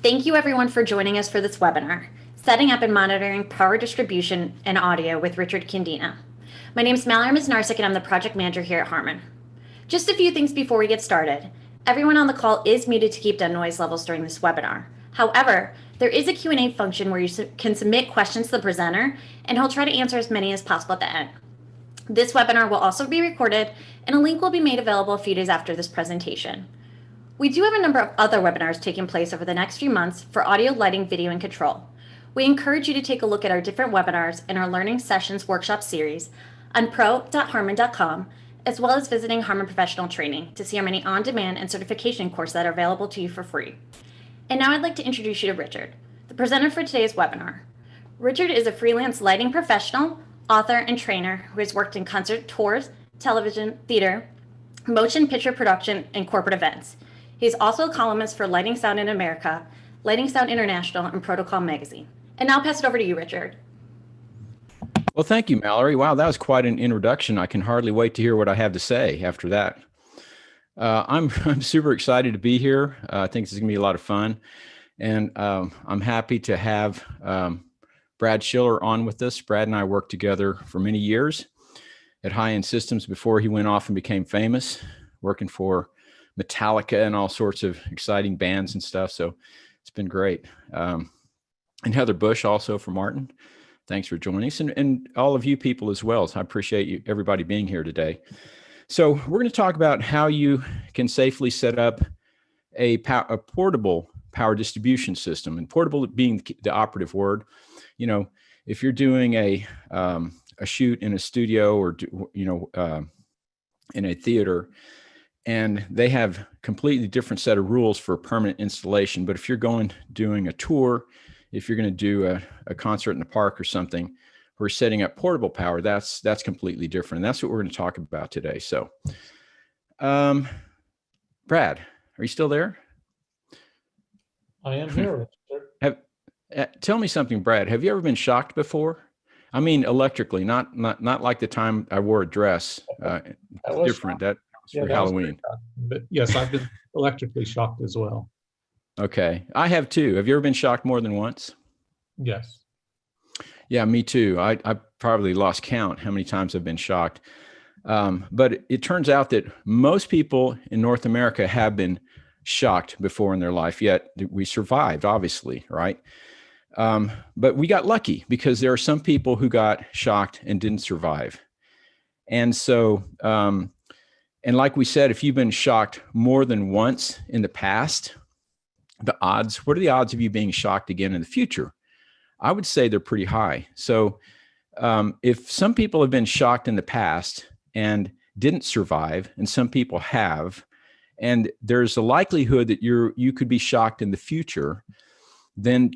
Thank you everyone for joining us for this webinar, Setting Up and Monitoring Power Distribution and Audio with Richard Candina. My name is Mallory Misnarsik and I'm the project manager here at Harman. Just a few things before we get started. Everyone on the call is muted to keep down noise levels during this webinar. However, there is a Q&A function where you can submit questions to the presenter and he'll try to answer as many as possible at the end. This webinar will also be recorded and a link will be made available a few days after this presentation. We do have a number of other webinars taking place over the next few months for audio, lighting, video, and control. We encourage you to take a look at our different webinars in our Learning Sessions workshop series on pro.harman.com, as well as visiting Harman Professional Training to see our many on-demand and certification courses that are available to you for free. And now I'd like to introduce you to Richard, the presenter for today's webinar. Richard is a freelance lighting professional, author, and trainer who has worked in concert tours, television, theater, motion picture production, and corporate events. He's also a columnist for Lighting Sound in America, Lighting Sound International, and Protocol Magazine. And now I'll pass it over to you, Richard. Well, thank you, Mallory. Wow, that was quite an introduction. I can hardly wait to hear what I have to say after that. I'm super excited to be here. I think this is gonna be a lot of fun. And I'm happy to have Brad Schiller on with us. Brad and I worked together for many years at High End Systems before he went off and became famous, working for Metallica and all sorts of exciting bands and stuff. So it's been great. And Heather Bush also from Martin. Thanks for joining us, and all of you people as well. So I appreciate you, everybody being here today. So we're going to talk about how you can safely set up a portable power distribution system, and portable being the operative word. You know, if you're doing a shoot in a studio or in a theater, and they have completely different set of rules for permanent installation. But if you're doing a tour, if you're going to do a concert in the park or something, we're setting up portable power, that's completely different. And that's what we're going to talk about today. So, Brad, are you still there? I am here. Tell me something, Brad. Have you ever been shocked before? I mean, electrically, not like the time I wore a dress. Different. That was for Halloween. But yes, I've been electrically shocked as well. Okay, I have too. Have you ever been shocked more than once? Yes. Yeah, me too. I probably lost count how many times I've been shocked. But it turns out that most people in North America have been shocked before in their life, yet we survived, obviously, right? But we got lucky because there are some people who got shocked and didn't survive. And so, and like we said, if you've been shocked more than once in the past, what are the odds of you being shocked again in the future? I would say they're pretty high. So if some people have been shocked in the past and didn't survive, and some people have, and there's a likelihood that you could be shocked in the future, then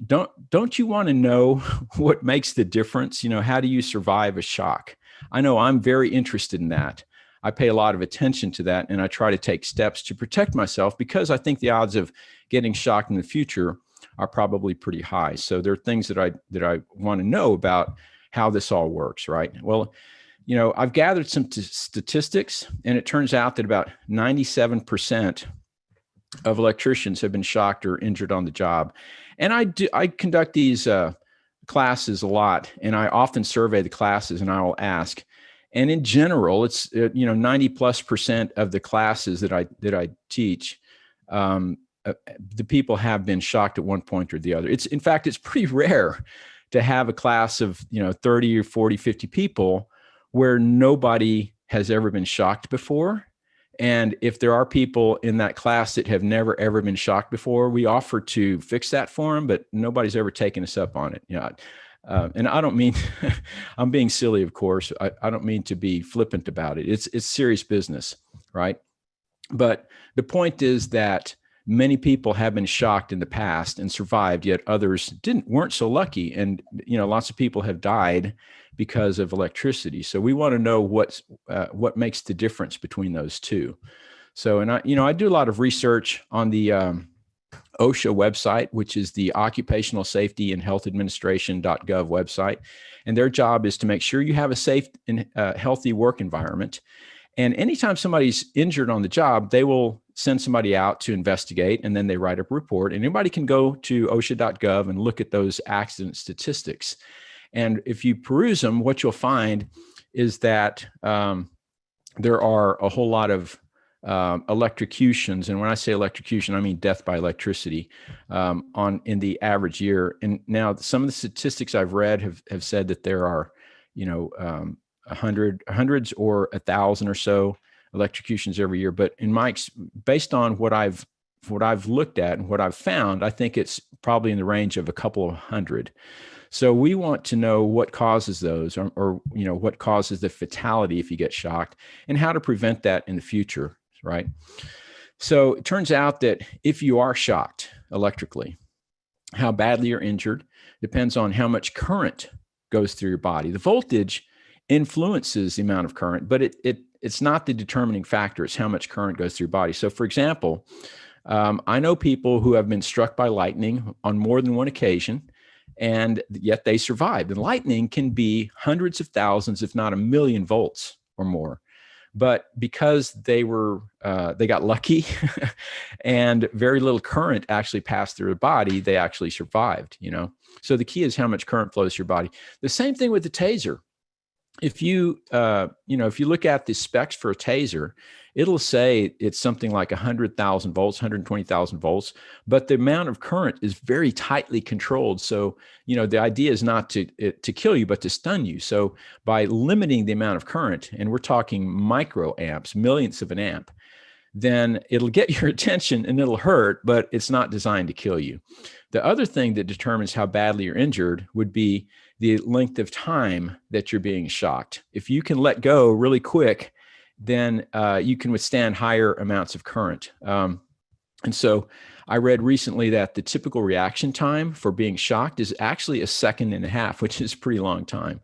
don't you want to know what makes the difference? You know, how do you survive a shock? I know I'm very interested in that. I pay a lot of attention to that, and I try to take steps to protect myself because I think the odds of getting shocked in the future are probably pretty high. So there are things that I want to know about how this all works, right? Well, you know, I've gathered some statistics, and it turns out that about 97% of electricians have been shocked or injured on the job. And I conduct these classes a lot, and I often survey the classes, and I will ask. And in general, it's 90+% of the classes that I teach, the people have been shocked at one point or the other. In fact, it's pretty rare to have a class of 30 or 40, 50 people where nobody has ever been shocked before. And if there are people in that class that have never ever been shocked before, we offer to fix that for them, but nobody's ever taken us up on it. And I don't mean, I'm being silly, of course. I don't mean to be flippant about it. It's serious business, right? But the point is that many people have been shocked in the past and survived, yet others weren't so lucky. And, lots of people have died because of electricity. So we want to know what makes the difference between those two. So, and I do a lot of research on the OSHA website, which is the Occupational Safety and Health Administration.gov website. And their job is to make sure you have a safe and healthy work environment. And anytime somebody's injured on the job, they will send somebody out to investigate, and then they write up a report. And anybody can go to OSHA.gov and look at those accident statistics. And if you peruse them, what you'll find is that there are a whole lot of electrocutions. And when I say electrocution, I mean death by electricity in the average year. And now some of the statistics I've read have said that there are, hundreds or 1,000 or so electrocutions every year. But based on what I've looked at and what I've found, I think it's probably in the range of a couple of hundred. So we want to know what causes those, or what causes the fatality if you get shocked, and how to prevent that in the future, right? So it turns out that if you are shocked electrically, how badly you're injured depends on how much current goes through your body. The voltage influences the amount of current, but it's not the determining factor. It's how much current goes through your body. So for example, I know people who have been struck by lightning on more than one occasion, and yet they survived. And lightning can be hundreds of thousands, if not 1 million volts or more. But because they got lucky and very little current actually passed through the body, they actually survived, So the key is how much current flows through your body. The same thing with the taser. If you look at the specs for a taser, it'll say it's something like 100,000 volts, 120,000 volts, but the amount of current is very tightly controlled. So, the idea is not to kill you, but to stun you. So by limiting the amount of current, and we're talking microamps, millionths of an amp, then it'll get your attention and it'll hurt, but it's not designed to kill you. The other thing that determines how badly you're injured would be the length of time that you're being shocked. If you can let go really quick, then you can withstand higher amounts of current. And so I read recently that the typical reaction time for being shocked is actually 1.5 seconds, which is a pretty long time.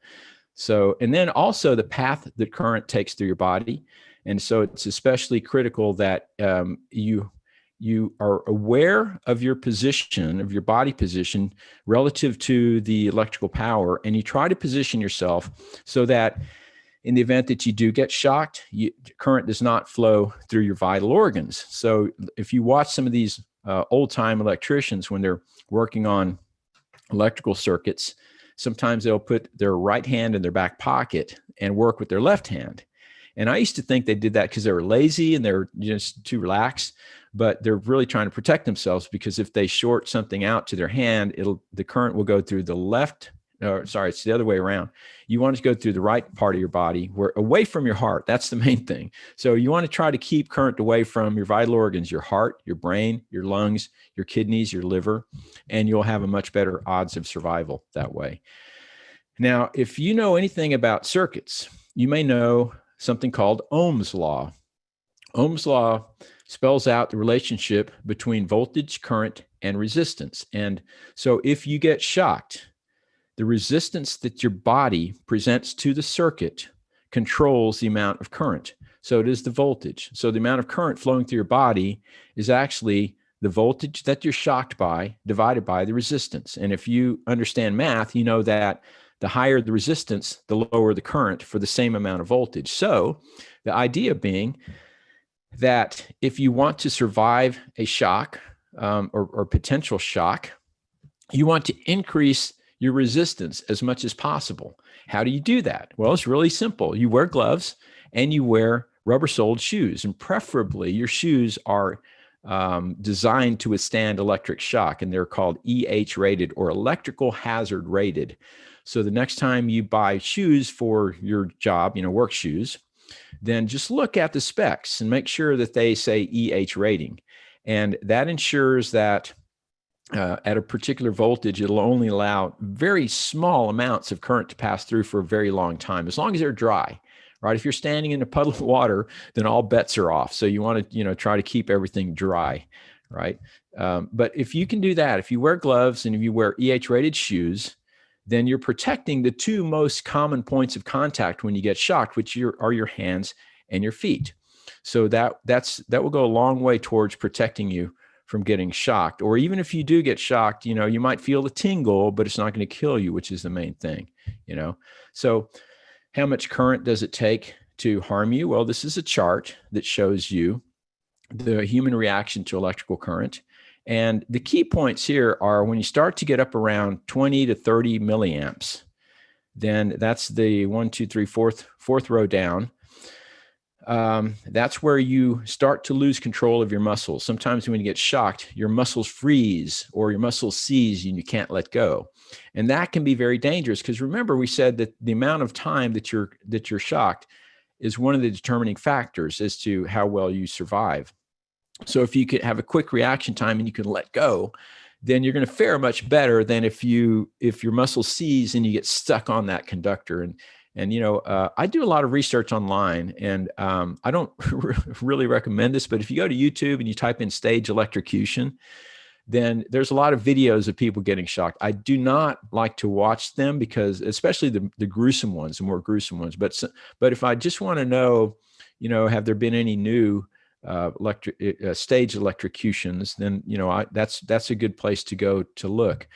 So, and then also the path that current takes through your body. And so it's especially critical that you are aware of your position, of your body position relative to the electrical power, and you try to position yourself so that in the event that you do get shocked, current does not flow through your vital organs. So if you watch some of these old-time electricians when they're working on electrical circuits, sometimes they'll put their right hand in their back pocket and work with their left hand. And I used to think they did that because they were lazy and they're just too relaxed, but they're really trying to protect themselves, because if they short something out to their hand, the current will go through the left. It's the other way around. You want to go through the right part of your body, away from your heart. That's the main thing. So you want to try to keep current away from your vital organs, your heart, your brain, your lungs, your kidneys, your liver, and you'll have a much better odds of survival that way. Now, if you know anything about circuits, you may know something called Ohm's law. Ohm's law spells out the relationship between voltage, current, and resistance. And so if you get shocked, the resistance that your body presents to the circuit controls the amount of current. So it is the voltage. So the amount of current flowing through your body is actually the voltage that you're shocked by divided by the resistance. And if you understand math, you know that the higher the resistance, the lower the current for the same amount of voltage. So the idea being that if you want to survive a shock or potential shock, you want to increase your resistance as much as possible. How do you do that? Well, it's really simple. You wear gloves and you wear rubber-soled shoes, and preferably your shoes are designed to withstand electric shock, and they're called EH rated, or electrical hazard rated. So the next time you buy shoes for your job, work shoes, then just look at the specs and make sure that they say EH rating. And that ensures that at a particular voltage, it'll only allow very small amounts of current to pass through for a very long time, as long as they're dry, right? If you're standing in a puddle of water, then all bets are off. So you want to, try to keep everything dry, right? But if you can do that, if you wear gloves and if you wear EH rated shoes, then you're protecting the two most common points of contact when you get shocked, which are your hands and your feet. So that will go a long way towards protecting you from getting shocked. Or even if you do get shocked, you might feel a tingle, but it's not going to kill you, which is the main thing, So how much current does it take to harm you? Well, this is a chart that shows you the human reaction to electrical current. And the key points here are when you start to get up around 20 to 30 milliamps, then that's the 1, 2, 3, fourth row down. That's where you start to lose control of your muscles. Sometimes when you get shocked, your muscles freeze or your muscles seize and you can't let go. And that can be very dangerous because remember, we said that the amount of time that you're shocked is one of the determining factors as to how well you survive. So if you could have a quick reaction time and you can let go, then you're going to fare much better than if your muscles seize and you get stuck on that conductor. And I do a lot of research online, and I don't really recommend this, but if you go to YouTube and you type in stage electrocution, then there's a lot of videos of people getting shocked. I do not like to watch them because, especially the gruesome ones, the more gruesome ones. But if I just want to know, have there been any new stage electrocutions, then that's a good place to go to look.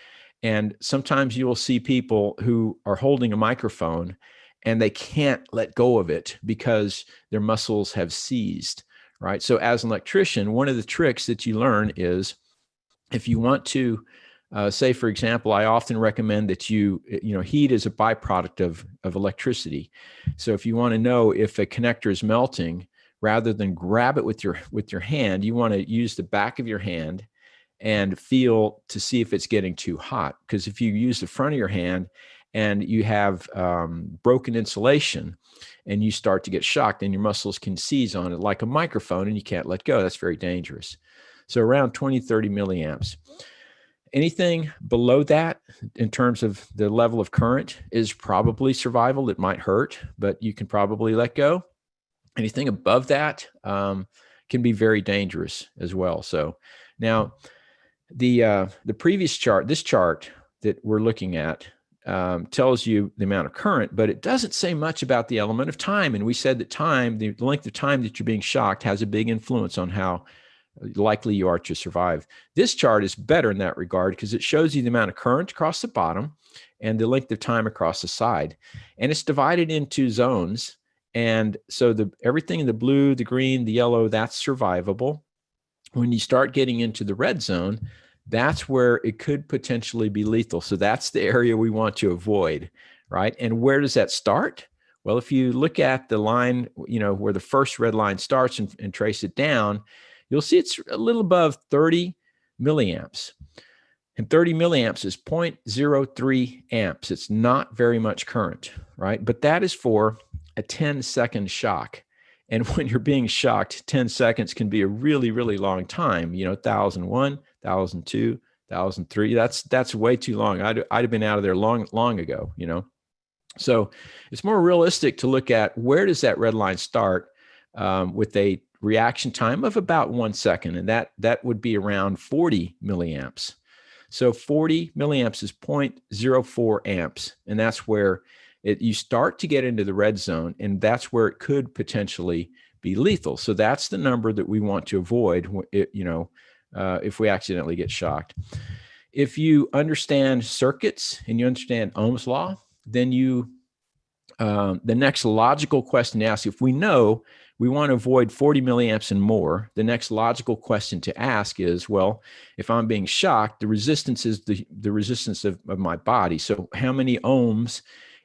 And sometimes you will see people who are holding a microphone and they can't let go of it because their muscles have seized, right? So as an electrician, one of the tricks that you learn is if you want to say, for example, I often recommend that heat is a byproduct of electricity. So if you want to know if a connector is melting, rather than grab it with your hand, you want to use the back of your hand and feel to see if it's getting too hot. Because if you use the front of your hand and you have broken insulation and you start to get shocked, then your muscles can seize on it like a microphone and you can't let go. That's very dangerous. So around 20, 30 milliamps. Anything below that in terms of the level of current is probably survival. It might hurt, but you can probably let go. Anything above that can be very dangerous as well. So now the previous chart, this chart that we're looking at tells you the amount of current, but it doesn't say much about the element of time. And we said that time, the length of time that you're being shocked has a big influence on how likely you are to survive. This chart is better in that regard because it shows you the amount of current across the bottom and the length of time across the side. And it's divided into zones. And so everything in the blue, the green, the yellow, that's survivable. When you start getting into the red zone, that's where it could potentially be lethal. So that's the area we want to avoid, right? And where does that start? Well, if you look at the line, where the first red line starts and trace it down, you'll see it's a little above 30 milliamps. And 30 milliamps is 0.03 amps. It's not very much current, right? But that is for a 10-second shock. And when you're being shocked, 10 seconds can be a really, really long time. 1001, 1002, 1003. That's way too long. I'd have been out of there long ago, So it's more realistic to look at where does that red line start with a reaction time of about 1 second. And that would be around 40 milliamps. So 40 milliamps is 0.04 amps. And that's where you start to get into the red zone, and that's where it could potentially be lethal. So that's the number that we want to avoid, if we accidentally get shocked. If you understand circuits and you understand Ohm's law, then the next logical question to ask, if we know we want to avoid 40 milliamps and more, the next logical question to ask is, well, if I'm being shocked, the resistance is the resistance of my body. So how many ohms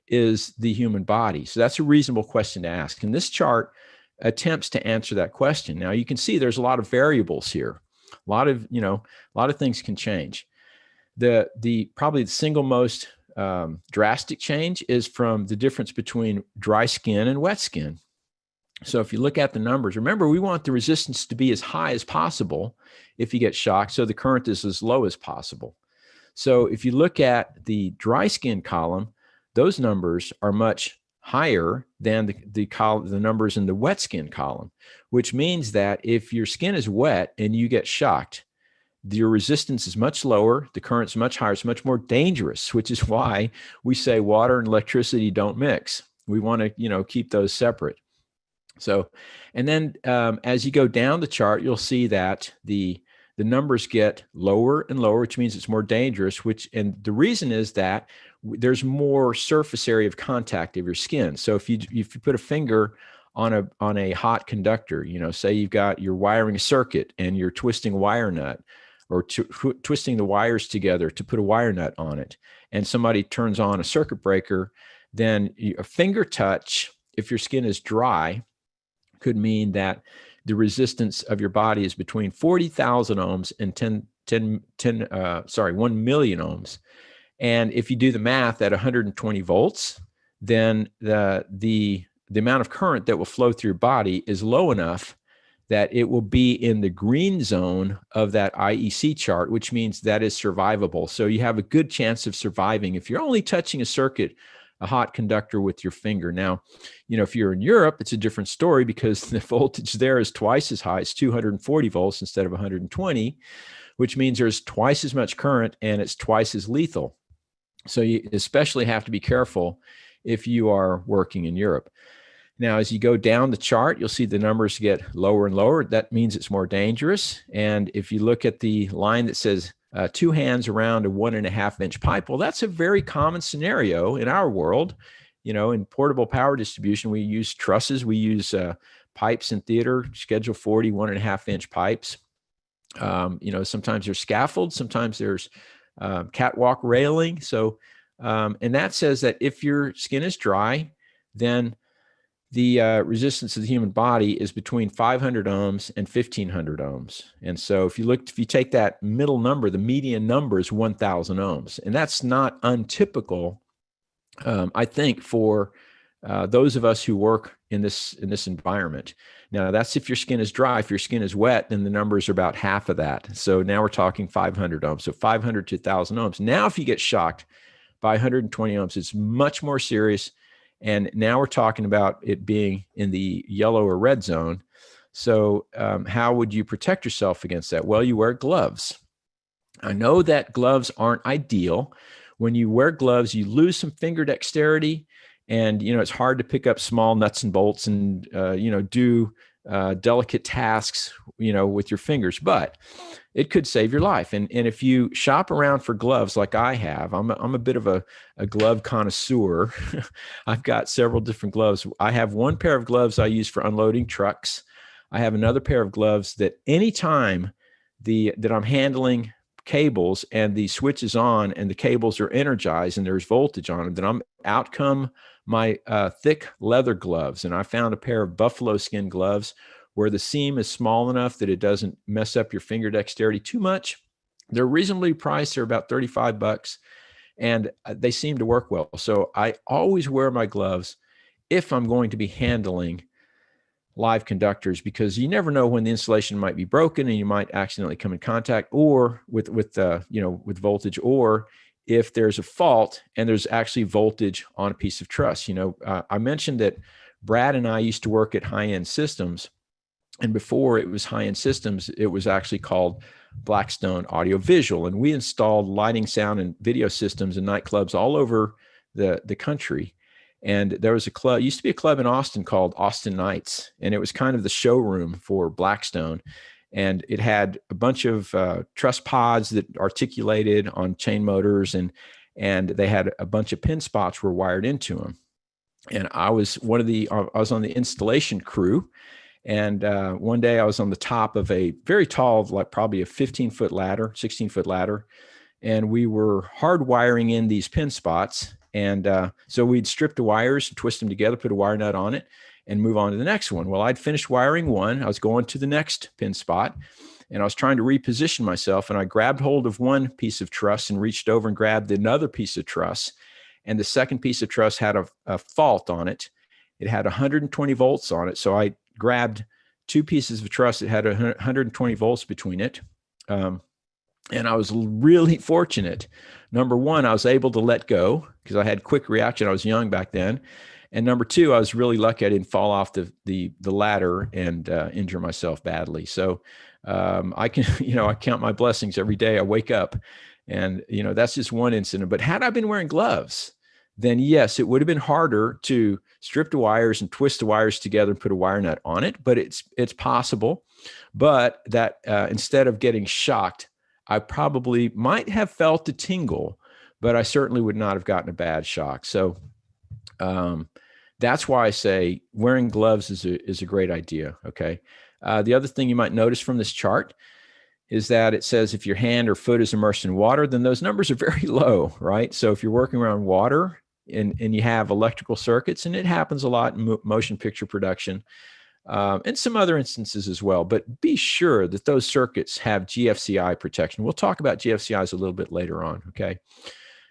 is the human body? So that's a reasonable question to ask. And this chart attempts to answer that question. Now you can see there's a lot of variables here. A lot of things can change. Probably the single most drastic change is from the difference between dry skin and wet skin. So if you look at the numbers, remember, we want the resistance to be as high as possible if you get shocked, so the current is as low as possible. So if you look at the dry skin column, those numbers are much higher than the numbers in the wet skin column, which means that if your skin is wet and you get shocked, your resistance is much lower, the current's much higher, it's much more dangerous, which is why we say water and electricity don't mix. We want to, keep those separate. So, and then as you go down the chart, you'll see that the numbers get lower and lower, which means it's more dangerous, and the reason is that there's more surface area of contact of your skin. So if you put a finger on a hot conductor. Say you're wiring a circuit and you're twisting a wire nut, or twisting the wires together to put a wire nut on it, and somebody turns on a circuit breaker, then a finger touch, if your skin is dry, could mean that the resistance of your body is between 40,000 ohms and 1 million ohms. And if you do the math at 120 volts, then the amount of current that will flow through your body is low enough that it will be in the green zone of that IEC chart, which means that is survivable. So you have a good chance of surviving if you're only touching a circuit, a hot conductor, with your finger. Now, if you're in Europe, it's a different story because the voltage there is twice as high. It's 240 volts instead of 120, which means there's twice as much current and it's twice as lethal. So you especially have to be careful if you are working in Europe. Now, as you go down the chart, you'll see the numbers get lower and lower. That means it's more dangerous. And if you look at the line that says 2 hands around a 1.5 inch pipe, well, that's a very common scenario in our world. In portable power distribution, we use trusses. We use pipes in theater, Schedule 40, 1.5 inch pipes. Sometimes there's scaffolds, sometimes there's catwalk railing. So, and that says that if your skin is dry, then the resistance of the human body is between 500 ohms and 1500 ohms. And so if you take that middle number, the median number is 1000 ohms. And that's not untypical, I think, for those of us who work in this environment. Now, that's if your skin is dry. If your skin is wet, then the numbers are about half of that. So now we're talking 500 ohms. So 500 to 1000 ohms. Now, if you get shocked by 120 ohms, it's much more serious. And now we're talking about it being in the yellow or red zone. So how would you protect yourself against that? Well, you wear gloves. I know that gloves aren't ideal. When you wear gloves, you lose some finger dexterity, and it's hard to pick up small nuts and bolts and do delicate tasks with your fingers, but it could save your life. And if you shop around for gloves like I have, I'm a bit of a glove connoisseur. I've got several different gloves. I have one pair of gloves I use for unloading trucks. I have another pair of gloves that anytime that I'm handling cables and the switch is on and the cables are energized and there's voltage on them, then I'm out come my thick leather gloves. And I found a pair of buffalo skin gloves where the seam is small enough that it doesn't mess up your finger dexterity too much. They're reasonably priced. They're about $35, and they seem to work well. So I always wear my gloves if I'm going to be handling live conductors, because you never know when the insulation might be broken and you might accidentally come in contact or with voltage, or if there's a fault and there's actually voltage on a piece of truss. I mentioned that Brad and I used to work at High End Systems, and before it was High End Systems, it was actually called Blackstone Audio Visual, and we installed lighting, sound, and video systems in nightclubs all over the country. And there was used to be a club in Austin called Austin Nights, and it was kind of the showroom for Blackstone. And it had a bunch of truss pods that articulated on chain motors, and they had a bunch of pin spots were wired into them. And I was on the installation crew. And one day I was on the top of a very tall, like probably a 15-foot ladder, 16-foot ladder. And we were hardwiring in these pin spots. And so we'd strip the wires, twist them together, put a wire nut on it, and move on to the next one. Well, I'd finished wiring one. I was going to the next pin spot, and I was trying to reposition myself. And I grabbed hold of one piece of truss and reached over and grabbed another piece of truss. And the second piece of truss had a fault on it. It had 120 volts on it. So I grabbed two pieces of truss that had 120 volts between it. And I was really fortunate. Number one, I was able to let go because I had quick reaction. I was young back then. And number two, I was really lucky I didn't fall off the ladder and injure myself badly. So I count my blessings every day. I wake up, and that's just one incident. But had I been wearing gloves, then yes, it would have been harder to strip the wires and twist the wires together and put a wire nut on it. But it's possible. But that instead of getting shocked, I probably might have felt a tingle, but I certainly would not have gotten a bad shock. So that's why I say wearing gloves is a great idea. Okay. The other thing you might notice from this chart is that it says if your hand or foot is immersed in water, then those numbers are very low, right? So if you're working around water and you have electrical circuits, and it happens a lot in motion picture production, and some other instances as well, but be sure that those circuits have GFCI protection. We'll talk about GFCIs a little bit later on, okay?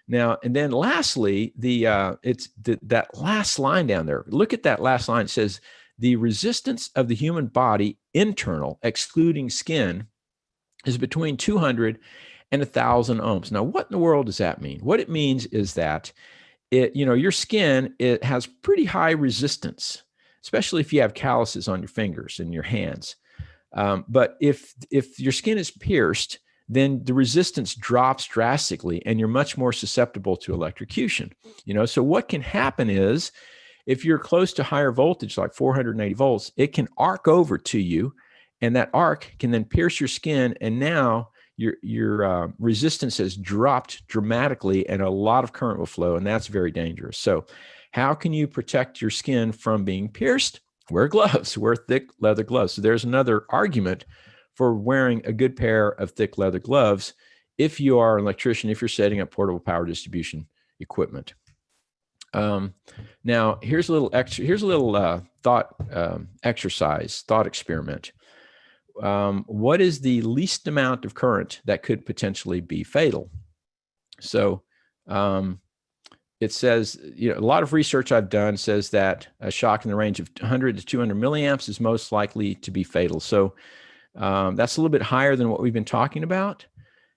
Now, and then lastly, that last line down there. Look at that last line. It says, the resistance of the human body internal, excluding skin, is between 200 and 1,000 ohms. Now, what in the world does that mean? What it means is that your skin, it has pretty high resistance, especially if you have calluses on your fingers and your hands. But if your skin is pierced, then the resistance drops drastically and you're much more susceptible to electrocution. So what can happen is if you're close to higher voltage, like 480 volts, it can arc over to you, and that arc can then pierce your skin. And now your resistance has dropped dramatically and a lot of current will flow, and that's very dangerous. So how can you protect your skin from being pierced? Wear gloves, wear thick leather gloves. So there's another argument for wearing a good pair of thick leather gloves if you are an electrician, if you're setting up portable power distribution equipment. Now, here's a little thought exercise, thought experiment. What is the least amount of current that could potentially be fatal? So it says, a lot of research I've done says that a shock in the range of 100 to 200 milliamps is most likely to be fatal. So that's a little bit higher than what we've been talking about.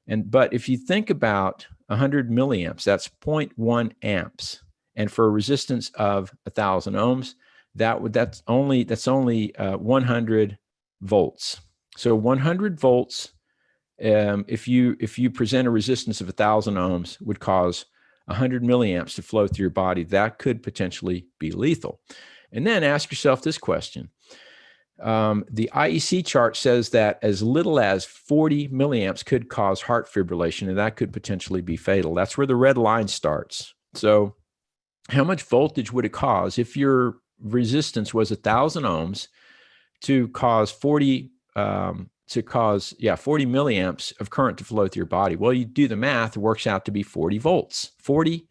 But if you think about 100 milliamps, that's 0.1 amps. And for a resistance of 1,000 ohms, that's only 100 volts. So 100 volts, if you present a resistance of 1,000 ohms, would cause 100 milliamps to flow through your body. That could potentially be lethal. And then ask yourself this question. The IEC chart says that as little as 40 milliamps could cause heart fibrillation, and that could potentially be fatal. That's where the red line starts. So how much voltage would it cause if your resistance was 1,000 ohms to cause 40 milliamps of current to flow through your body? Well, you do the math, it works out to be 40 volts. 40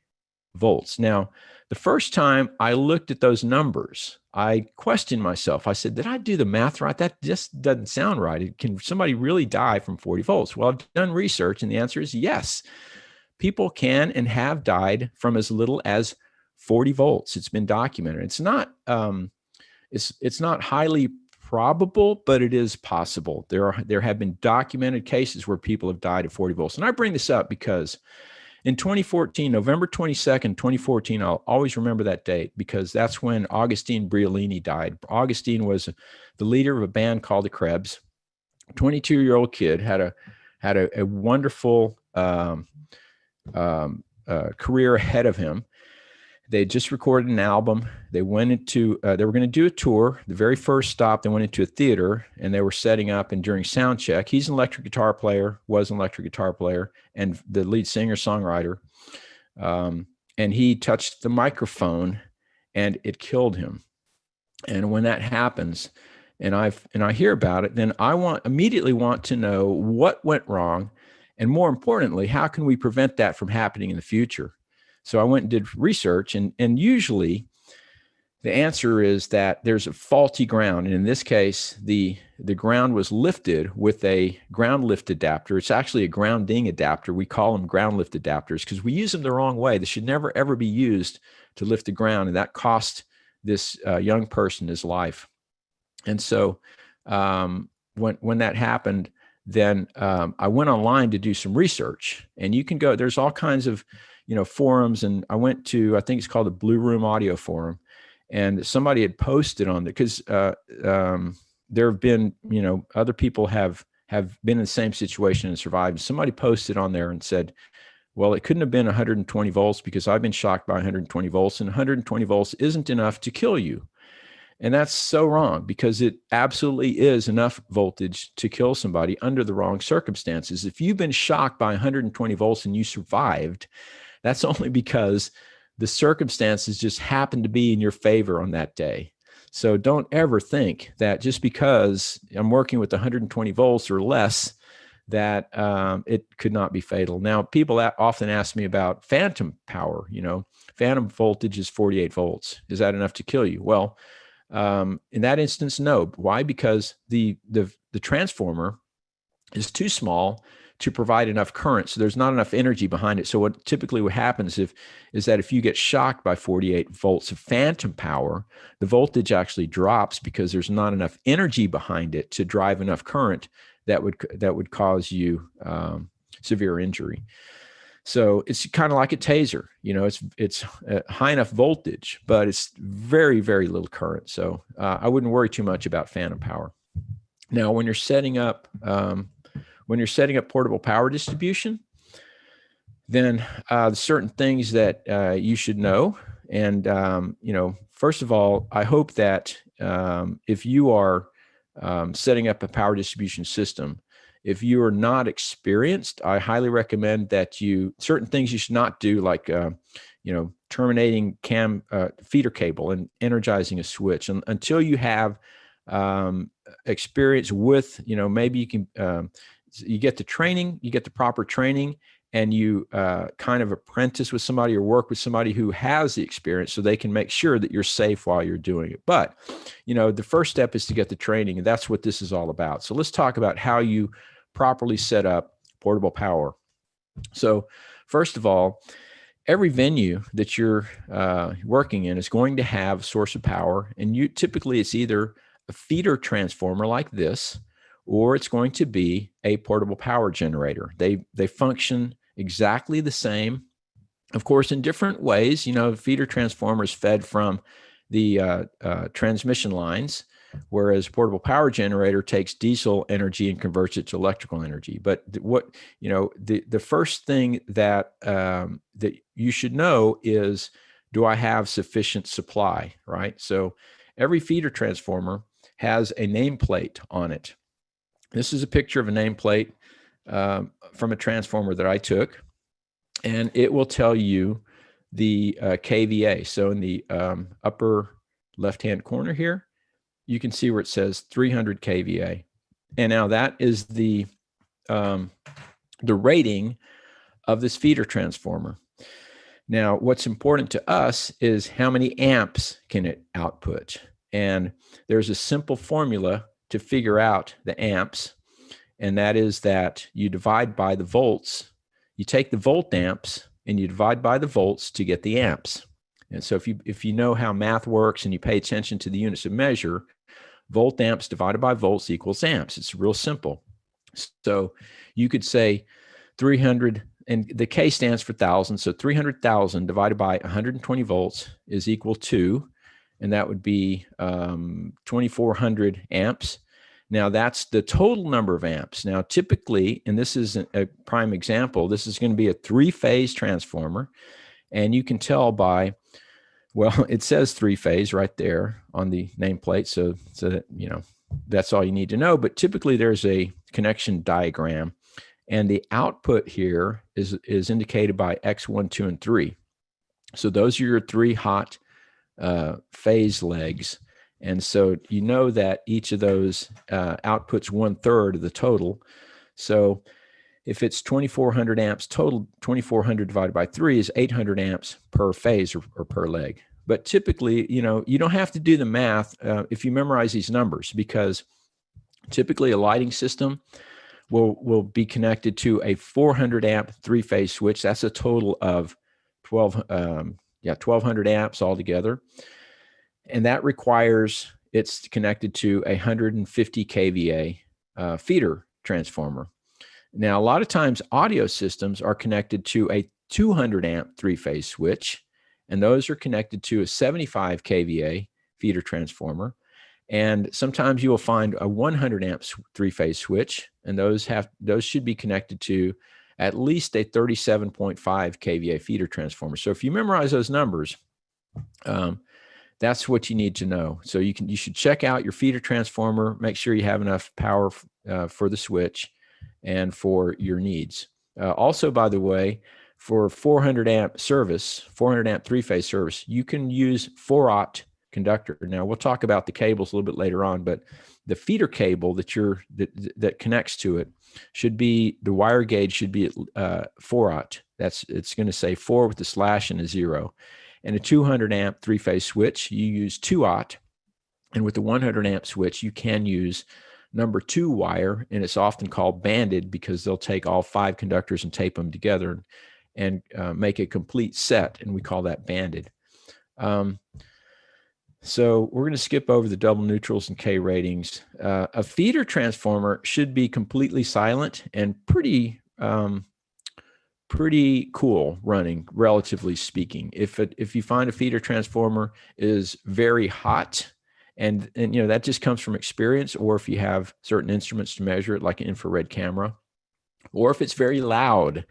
volts. Now, the first time I looked at those numbers, I questioned myself. I said, did I do the math right? That just doesn't sound right. Can somebody really die from 40 volts? Well, I've done research, and the answer is yes. People can and have died from as little as 40 volts. It's been documented. It's not highly probable, but it is possible. There have been documented cases where people have died at 40 volts. And I bring this up because in 2014, November 22nd, 2014, I'll always remember that date because that's when Augustine Briolini died. Augustine was the leader of a band called the Krebs. 22-year-old kid, had a wonderful career ahead of him. They just recorded an album. They went into, they were going to do a tour. The very first stop, they went into a theater and they were setting up, and during sound check, he's an electric guitar player, and the lead singer, songwriter. And he touched the microphone and it killed him. And when that happens, and I hear about it, then I immediately want to know what went wrong. And more importantly, how can we prevent that from happening in the future? So I went and did research, and usually the answer is that there's a faulty ground. And in this case, the ground was lifted with a ground lift adapter. It's actually a grounding adapter. We call them ground lift adapters because we use them the wrong way. They should never, ever be used to lift the ground. And that cost this young person his life. And so when that happened, then I went online to do some research. And you can go, there's all kinds of forums, and I went to, I think it's called the Blue Room Audio Forum, and somebody had posted on there because there have been, other people have been in the same situation and survived. Somebody posted on there and said, well, it couldn't have been 120 volts because I've been shocked by 120 volts, and 120 volts isn't enough to kill you. And that's so wrong, because it absolutely is enough voltage to kill somebody under the wrong circumstances. If you've been shocked by 120 volts and you survived, that's only because the circumstances just happen to be in your favor on that day. So don't ever think that just because I'm working with 120 volts or less, that it could not be fatal. Now, people often ask me about phantom power. Phantom voltage is 48 volts. Is that enough to kill you? Well, in that instance, no. Why? Because the transformer is too small to provide enough current. So there's not enough energy behind it. So what happens is that if you get shocked by 48 volts of phantom power, the voltage actually drops because there's not enough energy behind it to drive enough current that would cause you severe injury. So it's kind of like a taser. It's a high enough voltage, but it's very, very little current. So I wouldn't worry too much about phantom power. Now, when you're setting up portable power distribution, then certain things that you should know. And first of all, I hope that if you are setting up a power distribution system, if you are not experienced, I highly recommend that certain things you should not do, like terminating feeder cable and energizing a switch until you have experience with, maybe you can, you get the training, you get the proper training, and you kind of apprentice with somebody or work with somebody who has the experience so they can make sure that you're safe while you're doing it. But, the first step is to get the training, and that's what this is all about. So let's talk about how you properly set up portable power. So first of all, every venue that you're working in is going to have a source of power, and typically it's either a feeder transformer like this, or it's going to be a portable power generator. They function exactly the same, of course, in different ways. Feeder transformers fed from the transmission lines, whereas portable power generator takes diesel energy and converts it to electrical energy. But the first thing that you should know is, do I have sufficient supply, right? So every feeder transformer has a nameplate on it. This is a picture of a nameplate from a transformer that I took, and it will tell you the kVA. So in the upper left-hand corner here, you can see where it says 300 kVA. And now that is the rating of this feeder transformer. Now, what's important to us is how many amps can it output. And there's a simple formula to figure out the amps, and that is that you divide by the volts. You take the volt amps and you divide by the volts to get the amps. And so if you know how math works and you pay attention to the units of measure, volt amps divided by volts equals amps. It's real simple. So you could say 300, and the K stands for thousand. So 300,000 divided by 120 volts is equal to, and that would be 2,400 amps. Now that's the total number of amps. Now typically, and this is a prime example, this is going to be a 3-phase transformer, and you can tell by, well, it says 3-phase right there on the nameplate, so that, that's all you need to know. But typically there's a connection diagram, and the output here is indicated by X1, 2, and 3. So those are your 3 hot phase legs. And so you know that each of those outputs 1/3 of the total. So if it's 2,400 amps total, 2,400 divided by 3 is 800 amps per phase or per leg. But typically, you don't have to do the math if you memorize these numbers, because typically a lighting system will be connected to a 400 amp 3-phase switch. That's a total of 1,200 amps altogether. And that requires it's connected to a 150 kVA feeder transformer. Now, a lot of times audio systems are connected to a 200 amp 3-phase switch, and those are connected to a 75 kVA feeder transformer. And sometimes you will find a 100 amp 3-phase switch, and those should be connected to at least a 37.5 kVA feeder transformer. So if you memorize those numbers, that's what you need to know. So you should check out your feeder transformer, make sure you have enough power for the switch and for your needs. Also, by the way, for 400 amp service, 400 amp three-phase service, you can use 4-aught conductor. Now we'll talk about the cables a little bit later on, but the feeder cable that connects to it should be, the wire gauge should be at 4-aught. It's going to say 4 with a slash and a 0. And a 200 amp three-phase switch, you use 2-aught. And with the 100 amp switch, you can use number 2 wire, and it's often called banded because they'll take all 5 conductors and tape them together and make a complete set, and we call that banded. So we're going to skip over the double neutrals and K ratings. A feeder transformer should be completely silent and pretty cool running, relatively speaking. If you find a feeder transformer is very hot, and that just comes from experience, or if you have certain instruments to measure it, like an infrared camera, or if it's very loud.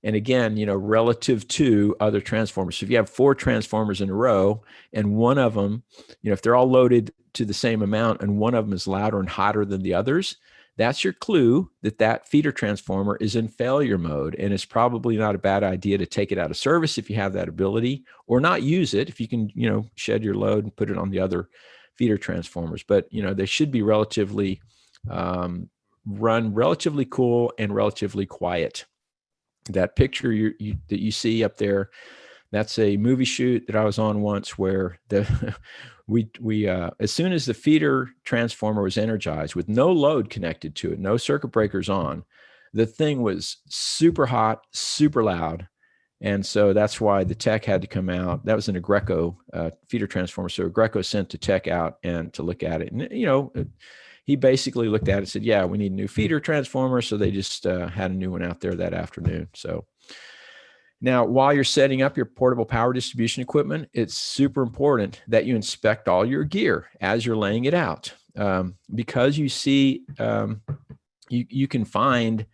And again, relative to other transformers. So if you have 4 transformers in a row and one of them, if they're all loaded to the same amount and one of them is louder and hotter than the others, that's your clue that feeder transformer is in failure mode. And it's probably not a bad idea to take it out of service if you have that ability, or not use it if you can, shed your load and put it on the other feeder transformers. But, they should be relatively run relatively cool and relatively quiet. That picture that you see up there, that's a movie shoot that I was on once, where we as soon as the feeder transformer was energized with no load connected to it, no circuit breakers on, the thing was super hot, super loud. And so that's why the tech had to come out. That was an Agreco feeder transformer. So Agreco sent the tech out and to look at it. And, he basically looked at it and said, yeah, we need a new feeder transformer. So they just had a new one out there that afternoon. So now, while you're setting up your portable power distribution equipment, it's super important that you inspect all your gear as you're laying it out, because you see, you can find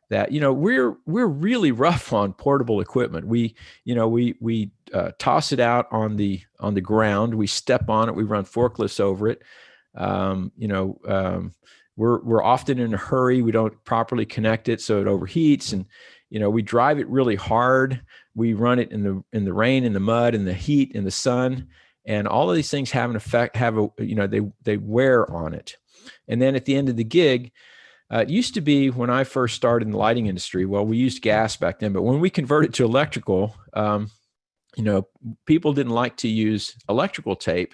that, we're really rough on portable equipment. We toss it out on the ground. We step on it. We run forklifts over it. We're often in a hurry. We don't properly connect it, so it overheats, and we drive it really hard. We run it in the rain, in the mud, in the heat, in the sun, and all of these things have an effect. They wear on it. And then at the end of the gig, it used to be, when I first started in the lighting industry, well, we used gas back then, but when we converted to electrical, people didn't like to use electrical tape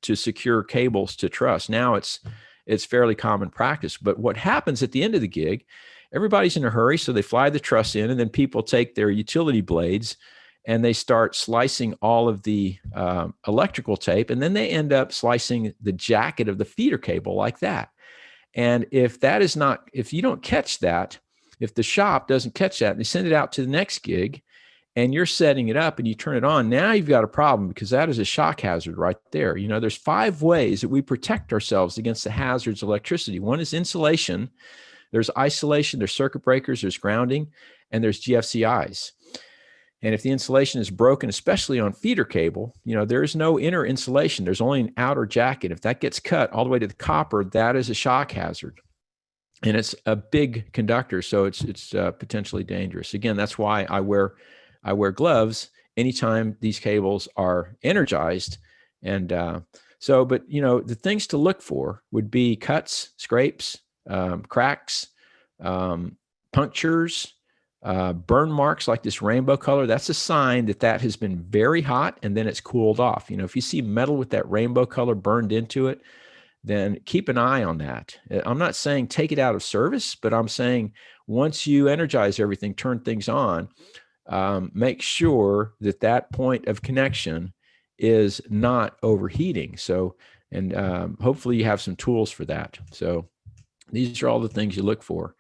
to secure cables to truss. Now it's fairly common practice. But what happens at the end of the gig, everybody's in a hurry, so they fly the truss in, and then people take their utility blades and they start slicing all of the electrical tape, and then they end up slicing the jacket of the feeder cable like that. And if you don't catch that, if the shop doesn't catch that, and they send it out to the next gig, and you're setting it up and you turn it on, now you've got a problem, because that is a shock hazard right there. There's 5 ways that we protect ourselves against the hazards of electricity. One is insulation, there's isolation, there's circuit breakers, there's grounding, and there's GFCIs. And if the insulation is broken, especially on feeder cable, there's no inner insulation. There's only an outer jacket. If that gets cut all the way to the copper, that is a shock hazard. And it's a big conductor, so it's potentially dangerous. Again, that's why I wear gloves anytime these cables are energized. And but the things to look for would be cuts, scrapes, cracks, punctures, burn marks like this rainbow color. That's a sign that has been very hot and then it's cooled off. If you see metal with that rainbow color burned into it, then keep an eye on that. I'm not saying take it out of service, but I'm saying once you energize everything, turn things on, make sure that point of connection is not overheating. So, and hopefully you have some tools for that. So these are all the things you look for.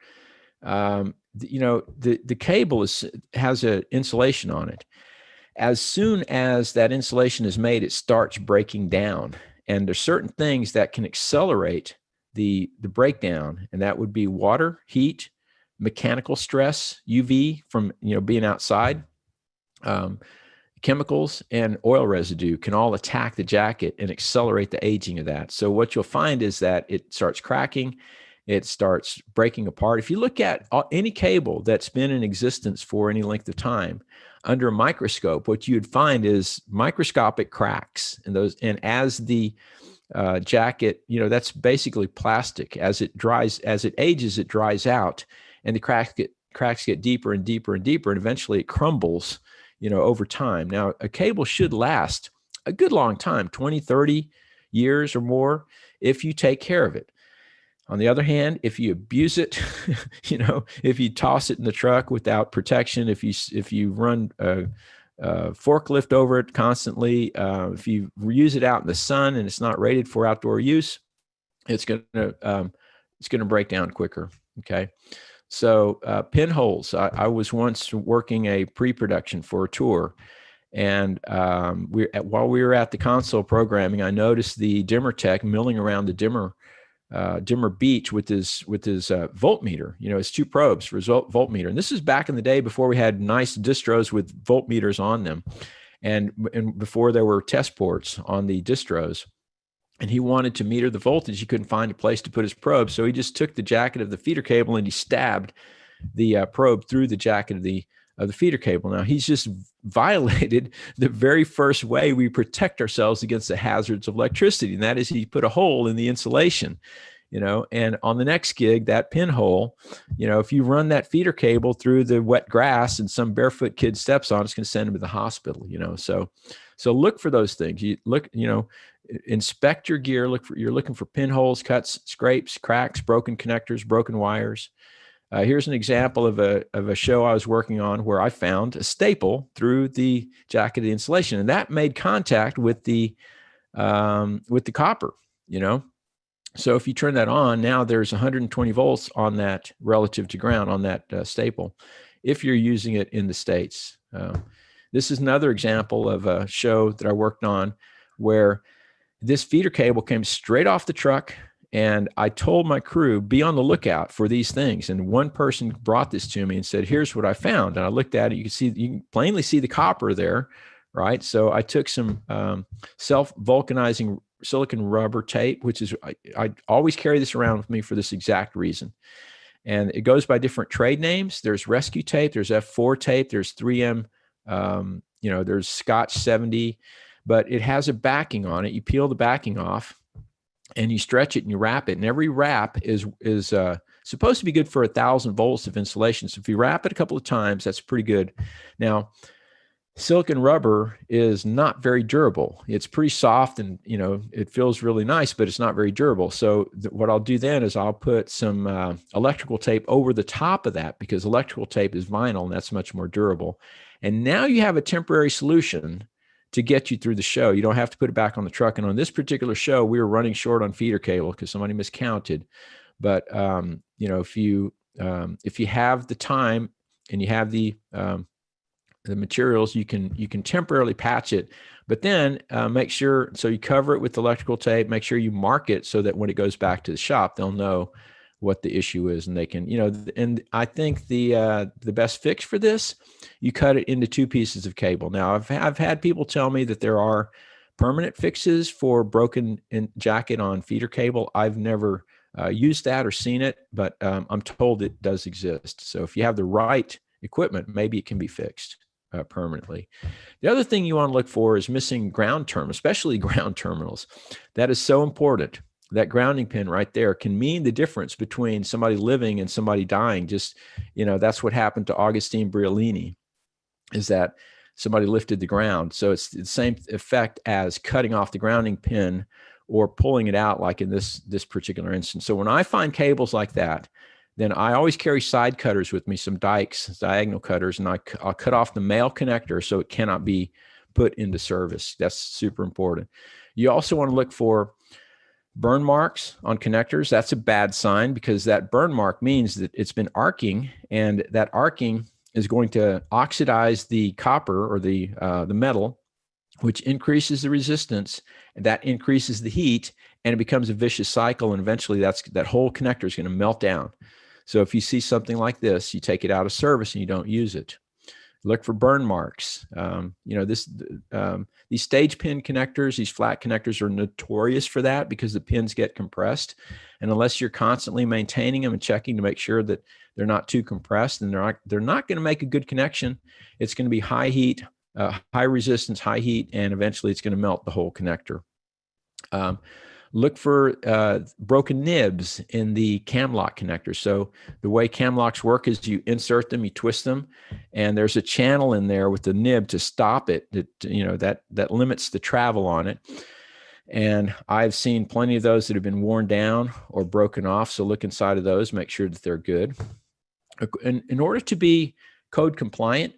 The cable has an insulation on it. As soon as that insulation is made, it starts breaking down. And there's certain things that can accelerate the breakdown, and that would be water, heat, mechanical stress, UV from being outside, chemicals, and oil residue can all attack the jacket and accelerate the aging of that. So what you'll find is that it starts cracking, it starts breaking apart. If you look at any cable that's been in existence for any length of time under a microscope, what you'd find is microscopic cracks in those. And as the jacket, that's basically plastic. As it ages, it dries out, and the cracks get deeper and deeper and deeper, and eventually it crumbles, over time. Now, a cable should last a good long time, 20, 30 years or more, if you take care of it. On the other hand, if you abuse it, if you toss it in the truck without protection, if you run a forklift over it constantly, if you use it out in the sun and it's not rated for outdoor use, it's gonna break down quicker. Okay, so pinholes. I was once working a pre-production for a tour, and while we were at the console programming, I noticed the dimmer tech milling around the dimmer beach with his voltmeter, his two probes for his voltmeter. And this is back in the day before we had nice distros with voltmeters on them, and before there were test ports on the distros. And he wanted to meter the voltage. He couldn't find a place to put his probe, so he just took the jacket of the feeder cable and he stabbed the probe through the jacket of the feeder cable. Now, he's just violated the very first way we protect ourselves against the hazards of electricity, and that is he put a hole in the insulation, and on the next gig, that pinhole, if you run that feeder cable through the wet grass and some barefoot kid steps on, it's going to send him to the hospital, so look for those things. You look, inspect your gear, you're looking for pinholes, cuts, scrapes, cracks, broken connectors, broken wires. Here's an example of a show I was working on where I found a staple through the jacket of the insulation, and that made contact with the copper. So if you turn that on, now there's 120 volts on that relative to ground on that staple, if you're using it in the States. This is another example of a show that I worked on where this feeder cable came straight off the truck. And I told my crew, be on the lookout for these things. And one person brought this to me and said, here's what I found. And I looked at it. You can plainly see the copper there, right? So I took some self-vulcanizing silicon rubber tape, which is, I always carry this around with me for this exact reason. And it goes by different trade names. There's rescue tape, there's F4 tape, there's 3M, there's Scotch 70, but it has a backing on it. You peel the backing off, and you stretch it and you wrap it. And every wrap is supposed to be good for 1,000 volts of insulation. So if you wrap it a couple of times, that's pretty good. Now, silicon rubber is not very durable. It's pretty soft and, it feels really nice, but it's not very durable. So what I'll do then is I'll put some electrical tape over the top of that, because electrical tape is vinyl and that's much more durable. And now you have a temporary solution to get you through the show. You don't have to put it back on the truck. And on this particular show, we were running short on feeder cable because somebody miscounted. But if you have the time and you have the materials, you can temporarily patch it. But then make sure, so you cover it with electrical tape. Make sure you mark it so that when it goes back to the shop, they'll know what the issue is, and they can, and I think the best fix for this, you cut it into two pieces of cable. Now, I've had people tell me that there are permanent fixes for broken jacket on feeder cable. I've never used that or seen it, but I'm told it does exist. So if you have the right equipment, maybe it can be fixed permanently. The other thing you want to look for is missing ground terminals, especially ground terminals. That is so important. That grounding pin right there can mean the difference between somebody living and somebody dying. Just, that's what happened to Augustine Briolini, is that somebody lifted the ground. So it's the same effect as cutting off the grounding pin or pulling it out, like in this particular instance. So when I find cables like that, then I always carry side cutters with me, some dikes, diagonal cutters, and I'll cut off the male connector so it cannot be put into service. That's super important. You also want to look for burn marks on connectors. That's a bad sign, because that burn mark means that it's been arcing, and that arcing is going to oxidize the copper or the metal, which increases the resistance, and that increases the heat, and it becomes a vicious cycle. And eventually that whole connector is going to melt down. So if you see something like this, you take it out of service and you don't use it. Look for burn marks. These stage pin connectors, these flat connectors are notorious for that because the pins get compressed. And unless you're constantly maintaining them and checking to make sure that they're not too compressed, and they're not going to make a good connection. It's going to be high heat, high resistance, high heat, and eventually it's going to melt the whole connector. Look for broken nibs in the cam lock connector. So the way cam locks work is you insert them, you twist them, and there's a channel in there with the nib to stop it. That limits the travel on it. And I've seen plenty of those that have been worn down or broken off. So look inside of those, make sure that they're good. In order to be code compliant,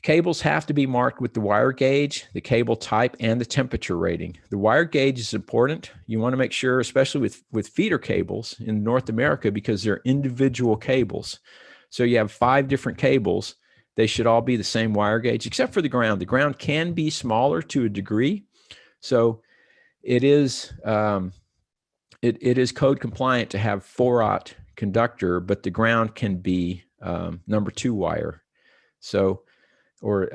cables have to be marked with the wire gauge, the cable type, and the temperature rating. The wire gauge is important. You want to make sure, especially with feeder cables in North America, because they're individual cables. So you have 5 different cables. They should all be the same wire gauge, except for the ground. The ground can be smaller to a degree. So it is code compliant to have 4/0 conductor, but the ground can be number 2 wire. So, or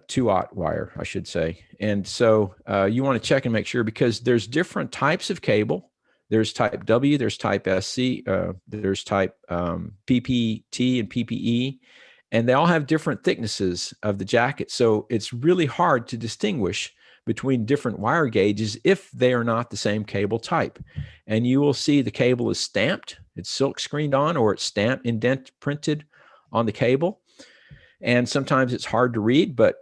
2/0 wire, I should say. And so you want to check and make sure, because there's different types of cable. There's type W, there's type SC, there's type PPT and PPE, and they all have different thicknesses of the jacket. So it's really hard to distinguish between different wire gauges if they are not the same cable type. And you will see the cable is stamped, it's silk screened on, or it's stamped, indent printed on the cable. And sometimes it's hard to read, but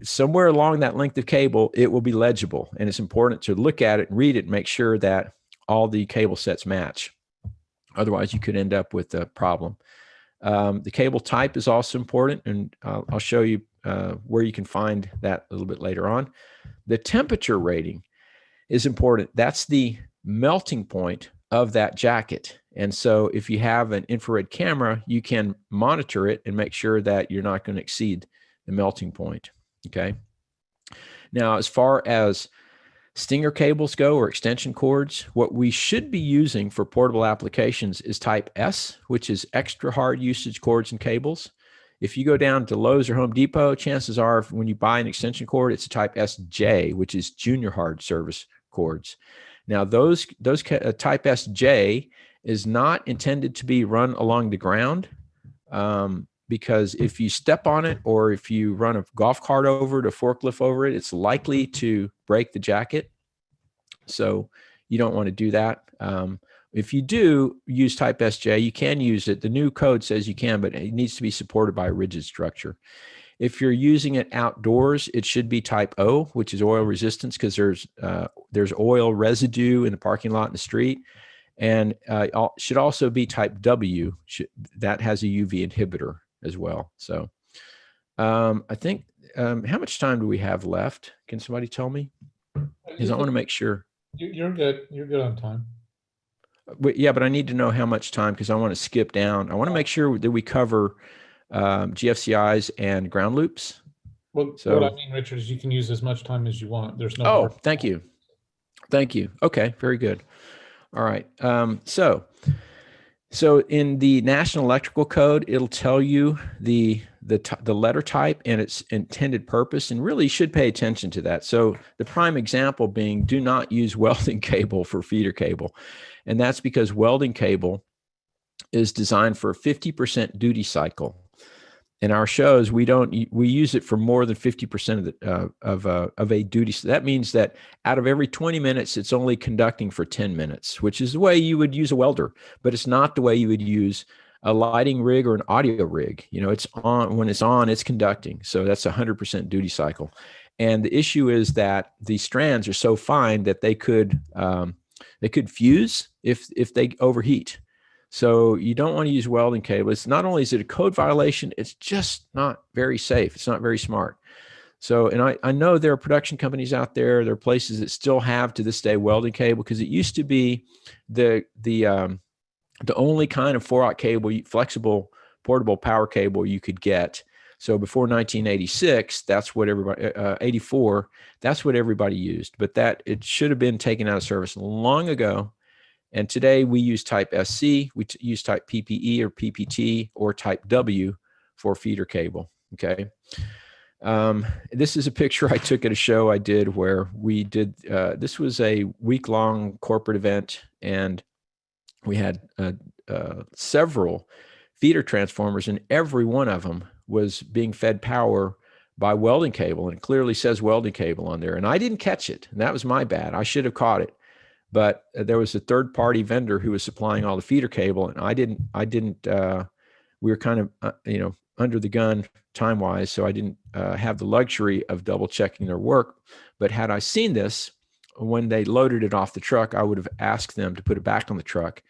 somewhere along that length of cable, it will be legible. And it's important to look at it and read it and make sure that all the cable sets match. Otherwise, you could end up with a problem. The cable type is also important, and I'll show you where you can find that a little bit later on. The temperature rating is important. That's the melting point of that jacket. And so if you have an infrared camera, you can monitor it and make sure that you're not going to exceed the melting point. Okay. Now, as far as stinger cables go, or extension cords, what we should be using for portable applications is type S, which is extra hard usage cords and cables. If you go down to Lowe's or Home Depot, chances are when you buy an extension cord, it's a type SJ, which is junior hard service cords. Now, those type SJ is not intended to be run along the ground, because if you step on it, or if you run a golf cart over it, a forklift over it, it's likely to break the jacket. So you don't want to do that. If you do use type SJ, you can use it. The new code says you can, but it needs to be supported by a rigid structure. If you're using it outdoors, it should be type O, which is oil resistance, because there's oil residue in the parking lot in the street. And should also be type W. That has a UV inhibitor as well. So I think, how much time do we have left? Can somebody tell me? Because I want to make sure. You're good. You're good on time. Yeah, but I need to know how much time, because I want to skip down. I want to make sure that we cover GFCIs and ground loops. Well, So- what I mean, Richard, is you can use as much time as you want. There's no. Oh, thank you. Thank you. Okay, very good. All right. So in the National Electrical Code, it'll tell you the letter type and its intended purpose, and really should pay attention to that. So the prime example being, do not use welding cable for feeder cable. And that's because welding cable is designed for a 50% duty cycle. In our shows, we use it for more than 50% of a duty. So that means that out of every 20 minutes, it's only conducting for 10 minutes, which is the way you would use a welder, but it's not the way you would use a lighting rig or an audio rig. It's on, when it's on, it's conducting. So that's 100% duty cycle. And the issue is that the strands are so fine that they could fuse if they overheat. So you don't want to use welding cable. It's not only is it a code violation, it's just not very safe. It's not very smart. So, and I know there are production companies out there, there are places that still have to this day welding cable, because it used to be the only kind of 4/0 cable, flexible portable power cable you could get. So before 1986, that's what everybody, 84, that's what everybody used. But it should have been taken out of service long ago. And today we use type SC, we use type PPE or PPT, or type W for feeder cable. Okay. This is a picture I took at a show I did where we did, this was a week-long corporate event, and we had several feeder transformers, and every one of them was being fed power by welding cable, and it clearly says welding cable on there. And I didn't catch it, and that was my bad. I should have caught it. But there was a third-party vendor who was supplying all the feeder cable, and I didn't, we were kind of, under the gun time-wise, so I didn't have the luxury of double-checking their work. But had I seen this, when they loaded it off the truck, I would have asked them to put it back on the truck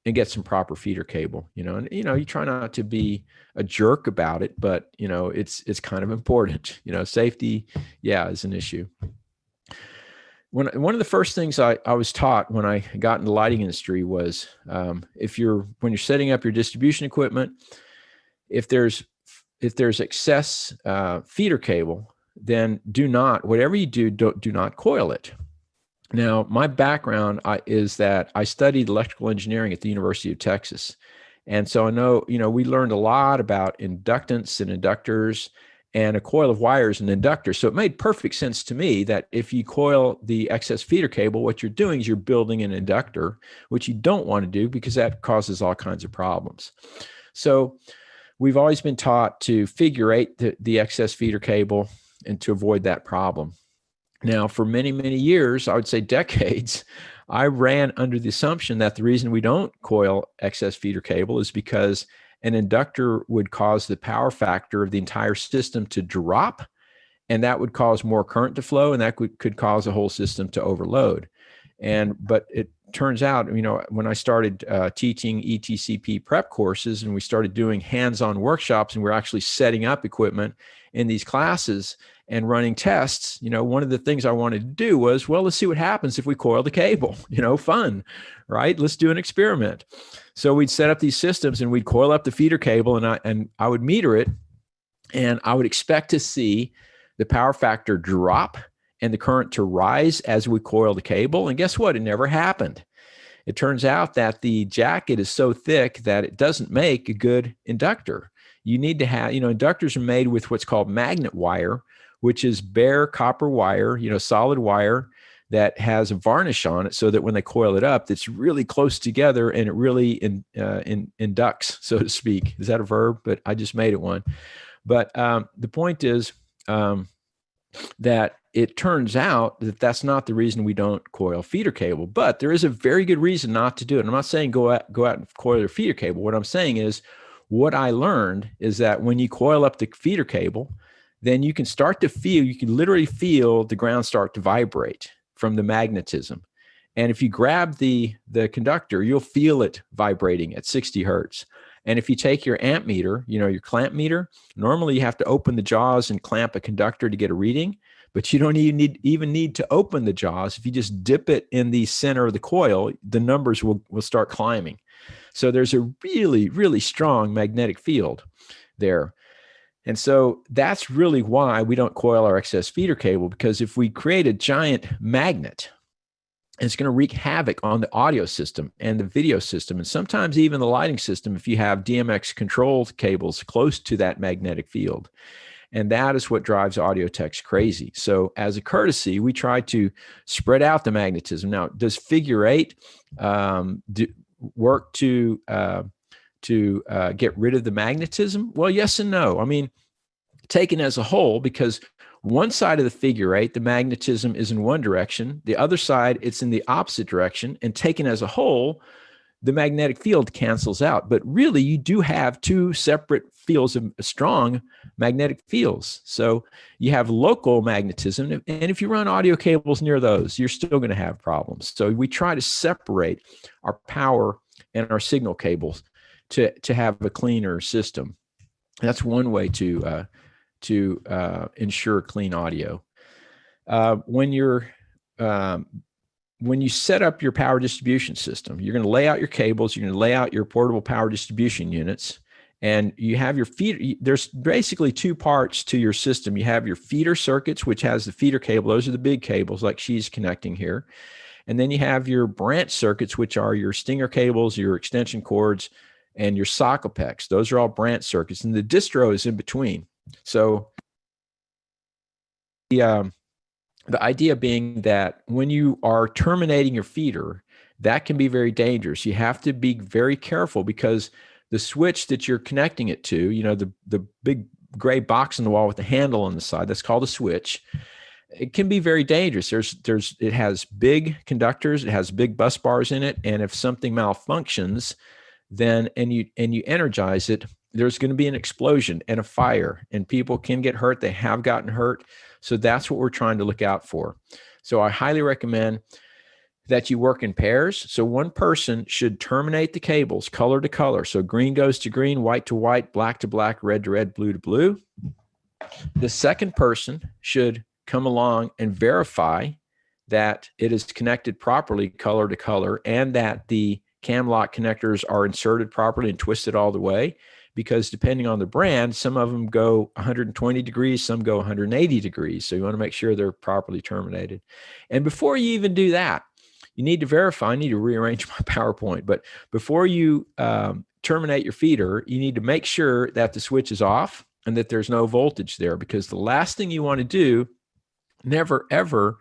and get some proper feeder cable, and, you try not to be a jerk about it, but, it's kind of important, safety, is an issue. One of the first things I was taught when I got in the lighting industry was, when you're setting up your distribution equipment, if there's excess feeder cable, then whatever you do not coil it. Now, my background is that I studied electrical engineering at the University of Texas. And so I know, we learned a lot about inductance and inductors and a coil of wires and inductors. So it made perfect sense to me that if you coil the excess feeder cable, what you're doing is you're building an inductor, which you don't want to do because that causes all kinds of problems. So we've always been taught to figure eight the excess feeder cable and to avoid that problem. Now, for many, many years, I would say decades, I ran under the assumption that the reason we don't coil excess feeder cable is because an inductor would cause the power factor of the entire system to drop, and that would cause more current to flow, and that could cause the whole system to overload. But it turns out, when I started teaching ETCP prep courses and we started doing hands-on workshops and we're actually setting up equipment in these classes and running tests, one of the things I wanted to do was, let's see what happens if we coil the cable, fun, right? Let's do an experiment. So we'd set up these systems and we'd coil up the feeder cable and I would meter it, and I would expect to see the power factor drop and the current to rise as we coil the cable. And guess what? It never happened. It turns out that the jacket is so thick that it doesn't make a good inductor. You need to have, inductors are made with what's called magnet wire, which is bare copper wire, solid wire that has a varnish on it so that when they coil it up, it's really close together and it really inducts, so to speak. Is that a verb? But I just made it one. But the point is that it turns out that that's not the reason we don't coil feeder cable, but there is a very good reason not to do it. And I'm not saying go out and coil your feeder cable. What I'm saying is, what I learned is that when you coil up the feeder cable, then you can literally feel the ground start to vibrate from the magnetism. And if you grab the conductor, you'll feel it vibrating at 60 hertz. And if you take your amp meter, your clamp meter, normally you have to open the jaws and clamp a conductor to get a reading, but you don't even need to open the jaws. If you just dip it in the center of the coil, the numbers will start climbing. So there's a really, really strong magnetic field there. And so that's really why we don't coil our excess feeder cable, because if we create a giant magnet, it's going to wreak havoc on the audio system and the video system, and sometimes even the lighting system if you have DMX controlled cables close to that magnetic field. And that is what drives audio techs crazy. So as a courtesy, we try to spread out the magnetism. Now, does figure eight work to get rid of the magnetism? Well, yes and no. I mean, taken as a whole, because one side of the figure eight, the magnetism is in one direction. The other side, it's in the opposite direction. And taken as a whole, the magnetic field cancels out. But really, you do have two separate fields of strong magnetic fields. So you have local magnetism. And if you run audio cables near those, you're still going to have problems. So we try to separate our power and our signal cables to have a cleaner system. That's one way to ensure clean audio. When you set up your power distribution system, you're going to lay out your cables, you're going to lay out your portable power distribution units, and you have your feeder. There's basically two parts to your system. You have your feeder circuits, which has the feeder cable. Those are the big cables like she's connecting here. And then you have your branch circuits, which are your stinger cables, your extension cords, and your socket packs. Those are all branch circuits. And the distro is in between. So the idea being that when you are terminating your feeder, that can be very dangerous. You have to be very careful because the switch that you're connecting it to, the big gray box in the wall with the handle on the side, that's called a switch. It can be very dangerous. It has big conductors, it has big bus bars in it, and if something malfunctions, then and you energize it, there's going to be an explosion and a fire, and people can get hurt. They have gotten hurt. So that's what we're trying to look out for. So I highly recommend that you work in pairs. So one person should terminate the cables color to color. So green goes to green, white to white, black to black, red to red, blue to blue. The second person should come along and verify that it is connected properly color to color and that the cam lock connectors are inserted properly and twisted all the way, because depending on the brand, some of them go 120 degrees, some go 180 degrees. So you want to make sure they're properly terminated. And before you even do that, you need to verify. I need to rearrange my PowerPoint, but before you terminate your feeder, you need to make sure that the switch is off and that there's no voltage there, because the last thing you want to do, never ever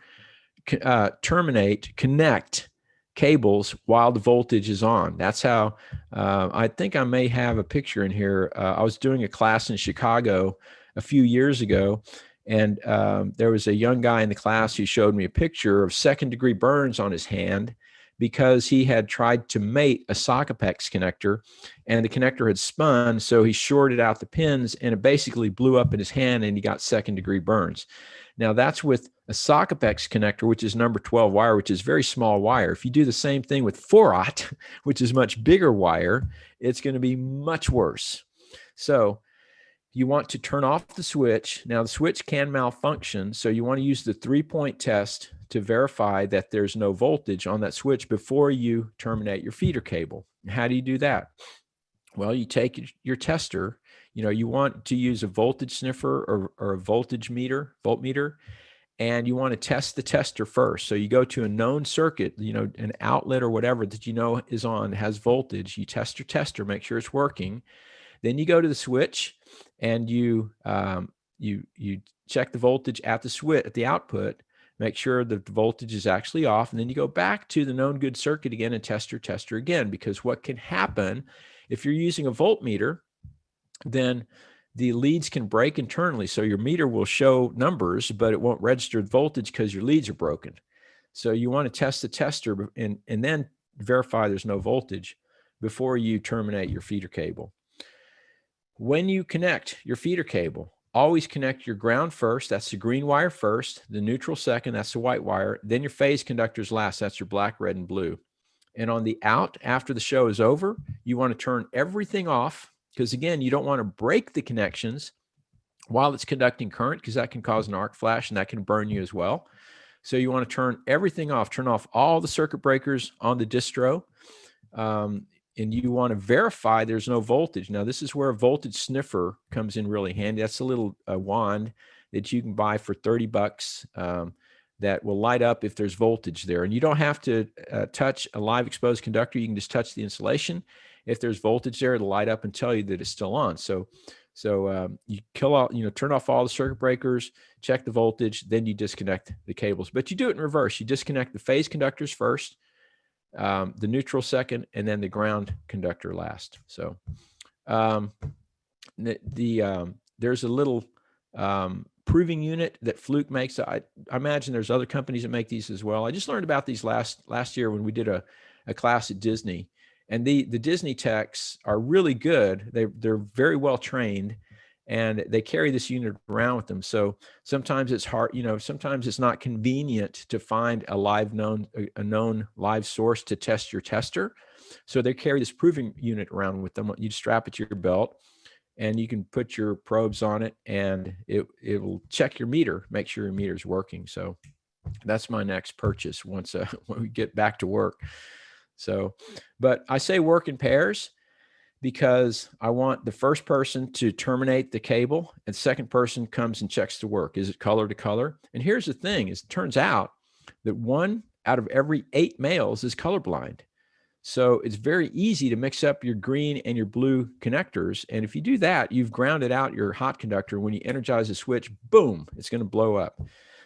connect cables while the voltage is on. That's how I think I may have a picture in here. I was doing a class in Chicago a few years ago, and there was a young guy in the class who showed me a picture of second-degree burns on his hand because he had tried to mate a Sockapex connector, and the connector had spun, so he shorted out the pins, and it basically blew up in his hand, and he got second-degree burns. Now, that's with a Sockapex connector, which is number 12 wire, which is very small wire. If you do the same thing with 4/0, which is much bigger wire, it's going to be much worse. So you want to turn off the switch. Now, the switch can malfunction, so you want to use the 3-point test to verify that there's no voltage on that switch before you terminate your feeder cable. How do you do that? Well, you take your tester. You want to use a voltage sniffer or a voltmeter, and you want to test the tester first. So you go to a known circuit, an outlet or whatever that is on, has voltage. You test your tester, make sure it's working. Then you go to the switch and you check the voltage at the switch, at the output, make sure that the voltage is actually off. And then you go back to the known good circuit again and test your tester again, because what can happen if you're using a voltmeter, then the leads can break internally. So your meter will show numbers, but it won't register the voltage because your leads are broken. So you want to test the tester and then verify there's no voltage before you terminate your feeder cable. When you connect your feeder cable, always connect your ground first. That's the green wire first, the neutral second, that's the white wire. Then your phase conductors last, that's your black, red, and blue. And on the out, after the show is over, you want to turn everything off, because again, you don't want to break the connections while it's conducting current, because that can cause an arc flash and that can burn you as well. So you want to turn everything off, turn off all the circuit breakers on the distro, and you want to verify there's no voltage. Now, this is where a voltage sniffer comes in really handy. That's a little wand that you can buy for $30 that will light up if there's voltage there. And you don't have to touch a live exposed conductor. You can just touch the insulation. If there's voltage there, it'll light up and tell you that it's still on. So you turn off all the circuit breakers, check the voltage, then you disconnect the cables. But you do it in reverse. You disconnect the phase conductors first, the neutral second, and then the ground conductor last. So there's a little proving unit that Fluke makes. I imagine there's other companies that make these as well. I just learned about these last year when we did a class at Disney. And the Disney techs are really good. They're very well trained, and they carry this unit around with them. So sometimes it's hard, sometimes it's not convenient to find a known live source to test your tester. So they carry this proving unit around with them. You strap it to your belt, and you can put your probes on it, and it will check your meter, make sure your meter is working. So that's my next purchase once when we get back to work. So, but I say work in pairs because I want the first person to terminate the cable and the second person comes and checks the work. Is it color to color? And here's the thing, is it turns out that 1 out of every 8 males is colorblind. So it's very easy to mix up your green and your blue connectors. And if you do that, you've grounded out your hot conductor. When you energize the switch, boom, it's going to blow up.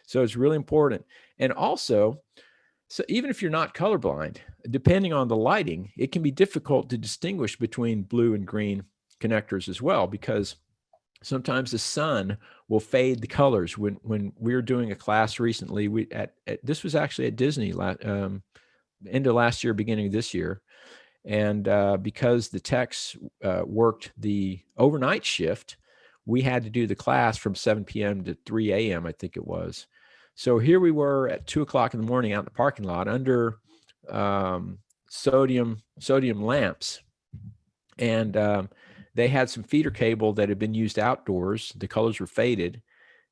So it's really important. And also, so even if you're not colorblind, depending on the lighting, it can be difficult to distinguish between blue and green connectors as well, because sometimes the sun will fade the colors. When we were doing a class recently, this was actually at Disney end of last year, beginning of this year. And because the techs worked the overnight shift, we had to do the class from 7 p.m. to 3 a.m., I think it was. So here we were at 2 o'clock in the morning out in the parking lot under sodium lamps. And they had some feeder cable that had been used outdoors. The colors were faded.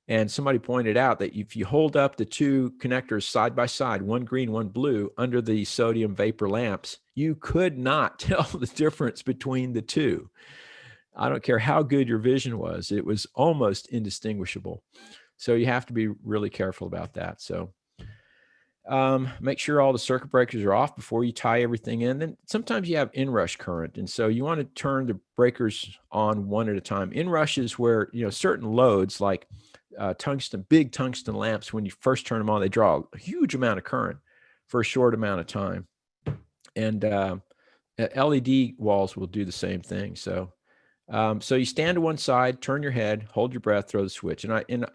And somebody pointed out that if you hold up the two connectors side by side, one green, one blue, under the sodium vapor lamps, you could not tell the difference between the two. I don't care how good your vision was, it was almost indistinguishable. So you have to be really careful about that. So make sure all the circuit breakers are off before you tie everything in. Then sometimes you have inrush current. And so you want to turn the breakers on one at a time. Inrush is where, certain loads like big tungsten lamps, when you first turn them on, they draw a huge amount of current for a short amount of time. And LED walls will do the same thing. So you stand to one side, turn your head, hold your breath, throw the switch. And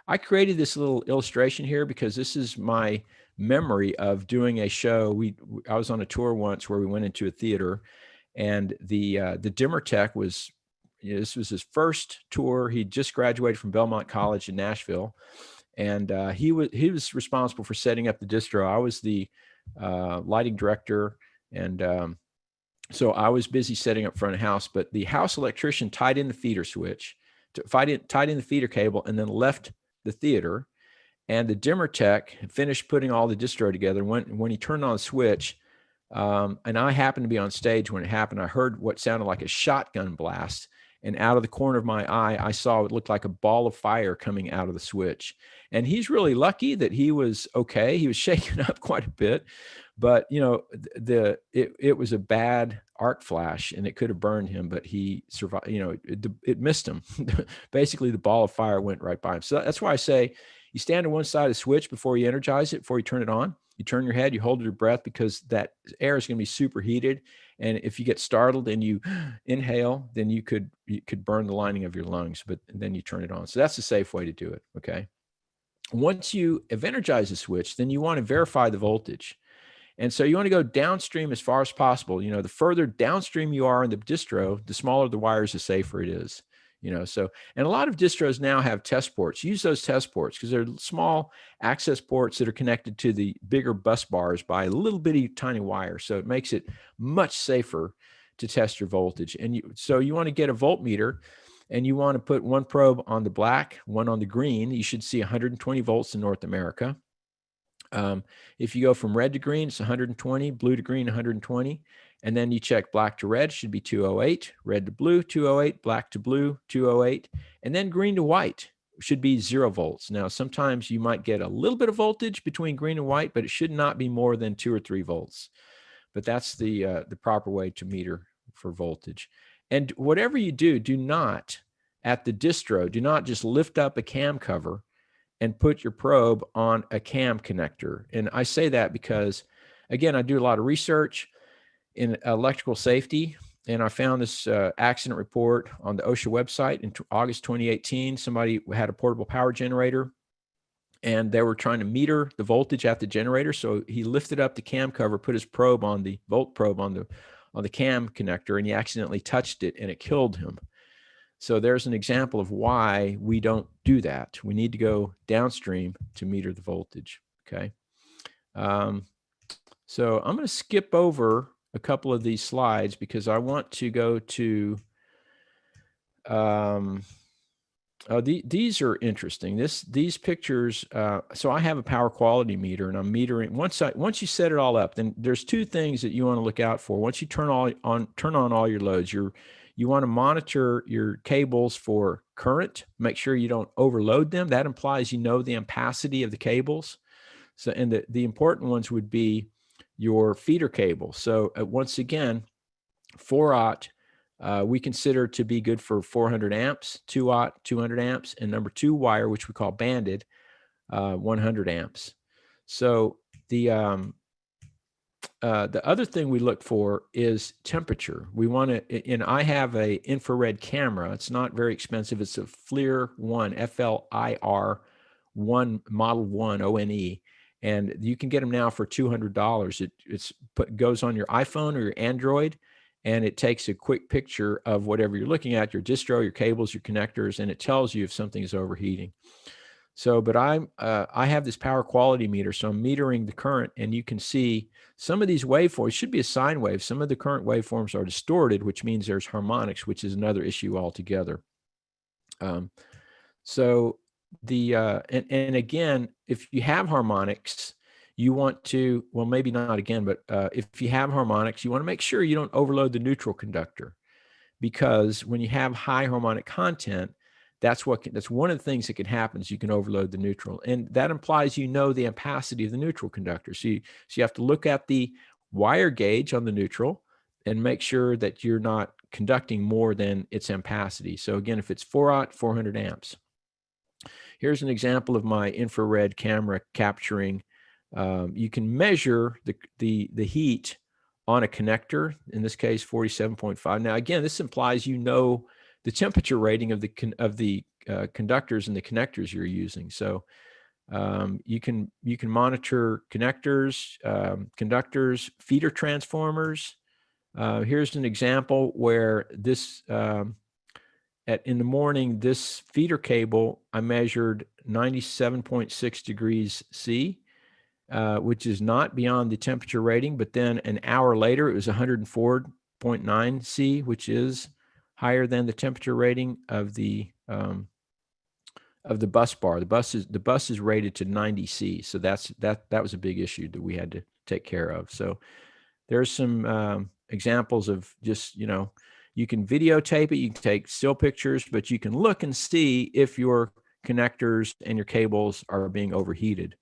I created this little illustration here because this is my memory of doing a show. I was on a tour once where we went into a theater, and the dimmer tech was, this was his first tour. He just graduated from Belmont College in Nashville, and he was responsible for setting up the distro. I was the lighting director, and so I was busy setting up front of house, but the house electrician tied in the feeder switch, tied in the feeder cable, and then left the theater. And the dimmer tech finished putting all the distro together. When he turned on the switch, and I happened to be on stage when it happened, I heard what sounded like a shotgun blast. And out of the corner of my eye, I saw it looked like a ball of fire coming out of the switch. And he's really lucky that he was okay. He was shaken up quite a bit, but it was a bad arc flash and it could have burned him, but he survived. It missed him. Basically, the ball of fire went right by him. So that's why I say you stand to one side of the switch before you energize it, before you turn it on. You turn your head, you hold your breath, because that air is going to be superheated. And if you get startled and you inhale, then you could burn the lining of your lungs, but then you turn it on. So that's the safe way to do it. Okay. Once you have energized the switch, then you want to verify the voltage. And so you want to go downstream as far as possible. The further downstream you are in the distro, the smaller the wires, the safer it is. So, and a lot of distros now have test ports. Use those test ports because they're small access ports that are connected to the bigger bus bars by a little bitty tiny wire. So it makes it much safer to test your voltage. And so you want to get a voltmeter, and you want to put one probe on the black, one on the green. You should see 120 volts in North America. If you go from red to green, it's 120, blue to green, 120. And then you check black to red, should be 208, red to blue, 208, black to blue, 208. And then green to white should be 0 volts. Now, sometimes you might get a little bit of voltage between green and white, but it should not be more than 2 or 3 volts. But that's the proper way to meter for voltage. And whatever you do, do not, at the distro, do not just lift up a cam cover and put your probe on a cam connector. And I say that because, again, I do a lot of research in electrical safety, and I found this accident report on the OSHA website in August 2018. Somebody had a portable power generator, and they were trying to meter the voltage at the generator. So he lifted up the cam cover, put his probe on the volt probe on the cam connector, and he accidentally touched it, and it killed him. So there's an example of why we don't do that. We need to go downstream to meter the voltage. Okay. So I'm going to skip over a couple of these slides because I want to go to, these are interesting. These pictures, so I have a power quality meter, and I'm metering. Once you set it all up, then there's 2 things that you want to look out for. Once you turn on all your loads, you want to monitor your cables for current, make sure you don't overload them. That implies the ampacity of the cables. So, and the important ones would be your feeder cable. So once again, 4-aught, we consider to be good for 400 amps, 2-aught, 200 amps, and number 2 wire, which we call banded, 100 amps. So the other thing we look for is temperature. We want to, and I have a infrared camera. It's not very expensive. It's a FLIR 1, FLIR 1, Model 1, ONE. And you can get them now for $200. It goes on your iPhone or your Android, and it takes a quick picture of whatever you're looking at, your distro, your cables, your connectors, and it tells you if something is overheating. So, but I have this power quality meter, so I'm metering the current, and you can see some of these waveforms should be a sine wave. Some of the current waveforms are distorted, which means there's harmonics, which is another issue altogether. So the and again, if you have harmonics, you want to, well, maybe not again, but if you have harmonics, you want to make sure you don't overload the neutral conductor, because when you have high harmonic content, that's one of the things that can happen is you can overload the neutral, and that implies the ampacity of the neutral conductor. So you have to look at the wire gauge on the neutral and make sure that you're not conducting more than its ampacity. So again, if it's 4-aught, 400 amps. Here's an example of my infrared camera capturing. You can measure the heat on a connector, in this case 47.5. Now again, this implies the temperature rating of the conductors and the connectors you're using. So you can monitor connectors, conductors, feeder transformers. Here's an example where this in the morning, this feeder cable, I measured 97.6 degrees C, which is not beyond the temperature rating. But then an hour later, it was 104.9 C, which is higher than the temperature rating of the bus bar. The bus is rated to 90 C, so that was a big issue that we had to take care of. So there's some examples of just, you can videotape it, you can take still pictures, but you can look and see if your connectors and your cables are being overheated.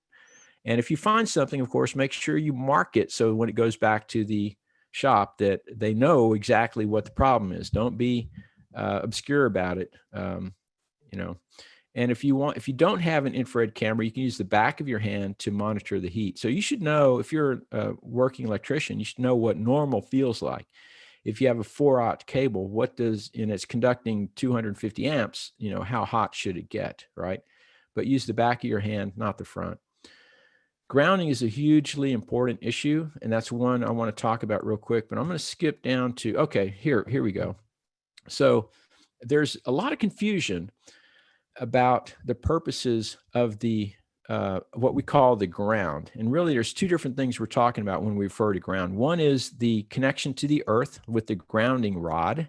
And if you find something, of course, make sure you mark it so when it goes back to the shop that they know exactly what the problem is. Don't be obscure about it. And if you don't have an infrared camera, you can use the back of your hand to monitor the heat. So you should know, if you're a working electrician, you should know what normal feels like. If you have a 4-aught cable, and it's conducting 250 amps, how hot should it get, right? But use the back of your hand, not the front. Grounding is a hugely important issue, and that's one I want to talk about real quick, but I'm going to skip down to, okay, here we go. So there's a lot of confusion about the purposes of the what we call the ground. And really, there's two different things we're talking about when we refer to ground. One is the connection to the earth with the grounding rod,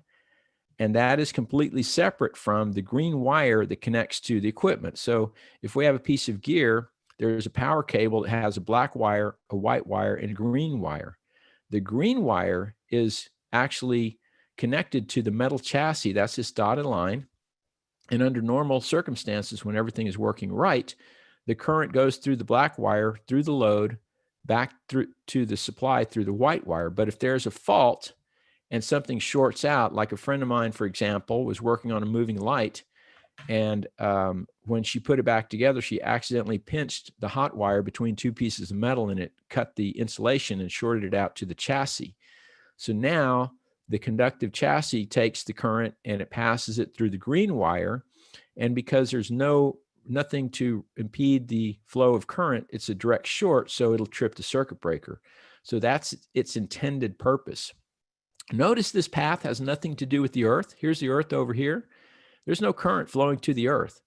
and that is completely separate from the green wire that connects to the equipment. So if we have a piece of gear, there's a power cable that has a black wire, a white wire, and a green wire. The green wire is actually connected to the metal chassis. That's this dotted line. And under normal circumstances, when everything is working right, the current goes through the black wire, through the load, back through to the supply through the white wire. But if there's a fault and something shorts out, like a friend of mine, for example, was working on a moving light, and when she put it back together, she accidentally pinched the hot wire between two pieces of metal, and it cut the insulation and shorted it out to the chassis. So now the conductive chassis takes the current and it passes it through the green wire. And because there's nothing to impede the flow of current, it's a direct short, so it'll trip the circuit breaker. So that's its intended purpose. Notice this path has nothing to do with the earth. Here's the earth over here. There's no current flowing to the earth.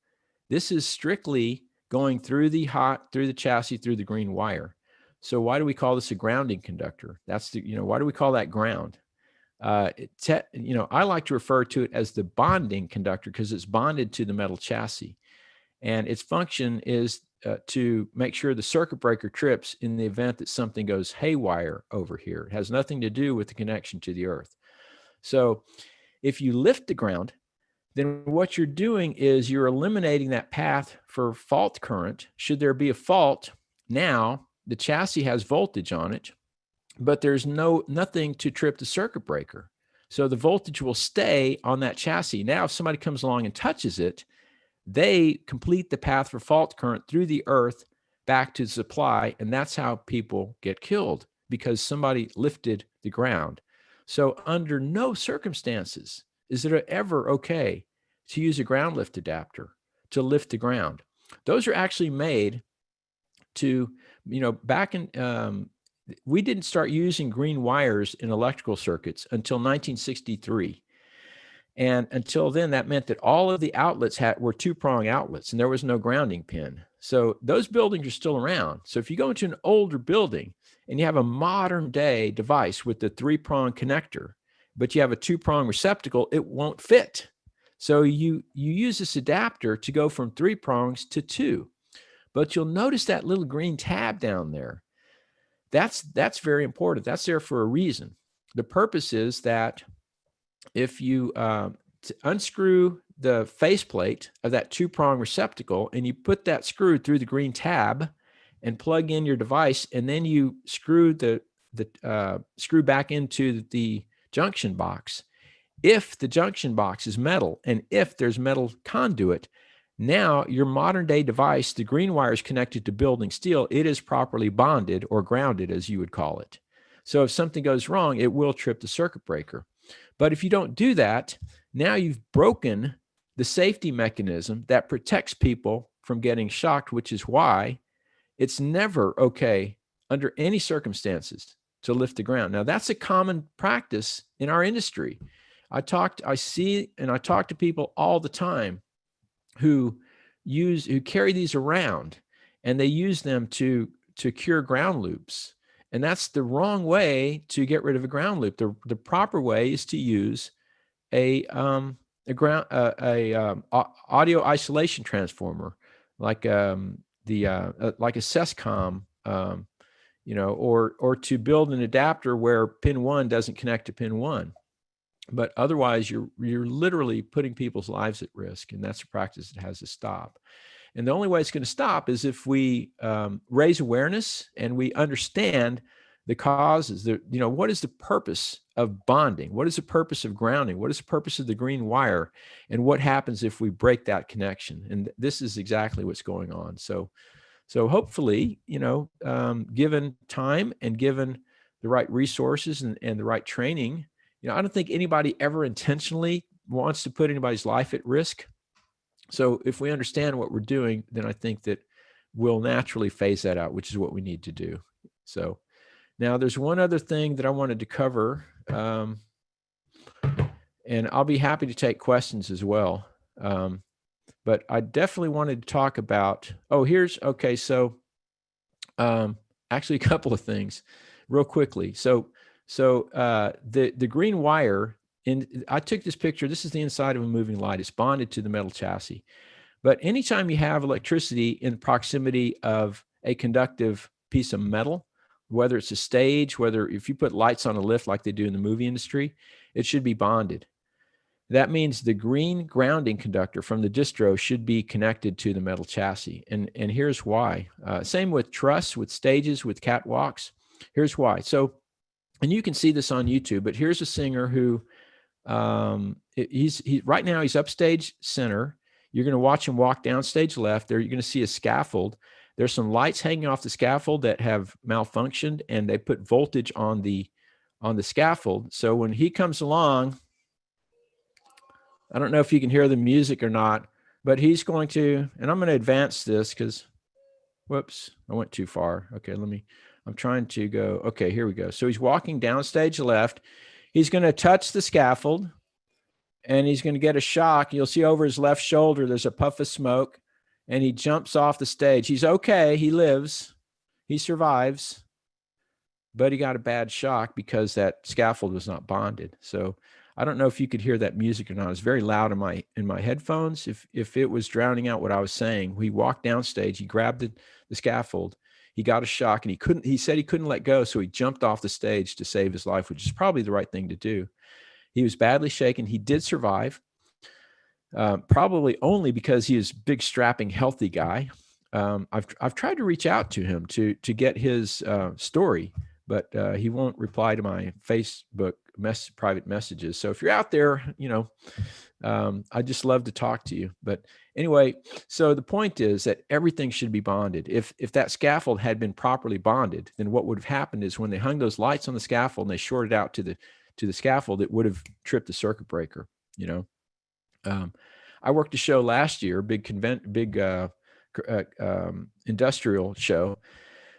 This is strictly going through the chassis, through the green wire. So why do we call this a grounding conductor? Why do we call that ground? I like to refer to it as the bonding conductor because it's bonded to the metal chassis. And its function is to make sure the circuit breaker trips in the event that something goes haywire over here. It has nothing to do with the connection to the earth. So if you lift the ground, then what you're doing is you're eliminating that path for fault current. Should there be a fault, now the chassis has voltage on it, but there's nothing to trip the circuit breaker. So the voltage will stay on that chassis. Now, if somebody comes along and touches it, they complete the path for fault current through the earth back to the supply. And that's how people get killed, because somebody lifted the ground. So under no circumstances is it ever okay to use a ground lift adapter to lift the ground. Those are actually made to, back in, we didn't start using green wires in electrical circuits until 1963. And until then, that meant that all of the outlets were two-prong outlets, and there was no grounding pin. So those buildings are still around. So if you go into an older building and you have a modern day device with the three-prong connector, but you have a two-prong receptacle, it won't fit. So you use this adapter to go from 3 prongs to 2. But you'll notice that little green tab down there. That's very important. That's there for a reason. The purpose is that if you unscrew the faceplate of that 2-prong receptacle and you put that screw through the green tab and plug in your device, and then you screw the screw back into the junction box. If the junction box is metal and if there's metal conduit, now your modern day device, the green wire is connected to building steel. It is properly bonded or grounded, as you would call it. So if something goes wrong, it will trip the circuit breaker. But if you don't do that, now you've broken the safety mechanism that protects people from getting shocked, which is why it's never okay under any circumstances to lift the ground. Now, that's a common practice in our industry. I talk to people all the time who carry these around, and they use them to cure ground loops. And that's the wrong way to get rid of a ground loop. The proper way is to use a audio isolation transformer, like like a SESCOM, or to build an adapter where pin 1 doesn't connect to pin 1. But otherwise, you're literally putting people's lives at risk, and that's a practice that has to stop. And the only way it's going to stop is if we raise awareness and we understand the causes. What is the purpose of bonding? What is the purpose of grounding? What is the purpose of the green wire? And what happens if we break that connection? And this is exactly what's going on. So hopefully, given time and given the right resources and the right training, I don't think anybody ever intentionally wants to put anybody's life at risk. So if we understand what we're doing, then I think that we'll naturally phase that out, which is what we need to do. So now there's one other thing that I wanted to cover, and I'll be happy to take questions as well. But I definitely wanted to talk about, actually a couple of things real quickly. So the green wire, I took this picture. This is the inside of a moving light. It's bonded to the metal chassis. But anytime you have electricity in proximity of a conductive piece of metal, whether it's a stage, if you put lights on a lift like they do in the movie industry, it should be bonded. That means the green grounding conductor from the distro should be connected to the metal chassis. And here's why. Same with truss, with stages, with catwalks. Here's why. So, and you can see this on YouTube, but here's a singer who right now he's upstage center. You're going to watch him walk down stage left. There you're going to see a scaffold. There's some lights hanging off the scaffold that have malfunctioned, and they put voltage on the scaffold. So when he comes along, I don't know if you can hear the music or not, but he's going to, and I'm going to advance this because, whoops, I went too far. Okay, I'm trying to go. Okay, here we go. So he's walking down stage left. He's going to touch the scaffold, and he's going to get a shock. You'll see over his left shoulder, there's a puff of smoke, and he jumps off the stage. He's okay. He lives. He survives, but he got a bad shock because that scaffold was not bonded. So I don't know if you could hear that music or not. It's very loud in my headphones. If it was drowning out what I was saying, he walked down stage. He grabbed the scaffold. He got a shock, and he said he couldn't let go. So he jumped off the stage to save his life, which is probably the right thing to do. He was badly shaken. He did survive, probably only because he is a big, strapping, healthy guy. I've tried to reach out to him to get his story, but he won't reply to my Facebook private messages. So if you're out there, I just love to talk to you. But anyway, so the point is that everything should be bonded. If that scaffold had been properly bonded, then what would have happened is when they hung those lights on the scaffold and they shorted out to the scaffold, it would have tripped the circuit breaker. I worked a show last year, big industrial show,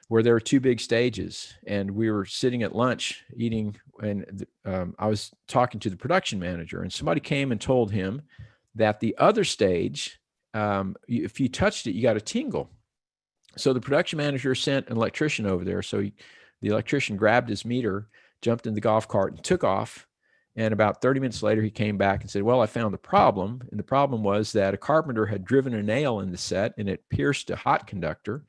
where there were two big stages, and we were sitting at lunch eating, and I was talking to the production manager, and somebody came and told him that the other stage, if you touched it, you got a tingle. So the production manager sent an electrician over there. So the electrician grabbed his meter, jumped in the golf cart, and took off. And about 30 minutes later, he came back and said, well, I found the problem. And the problem was that a carpenter had driven a nail in the set, and it pierced a hot conductor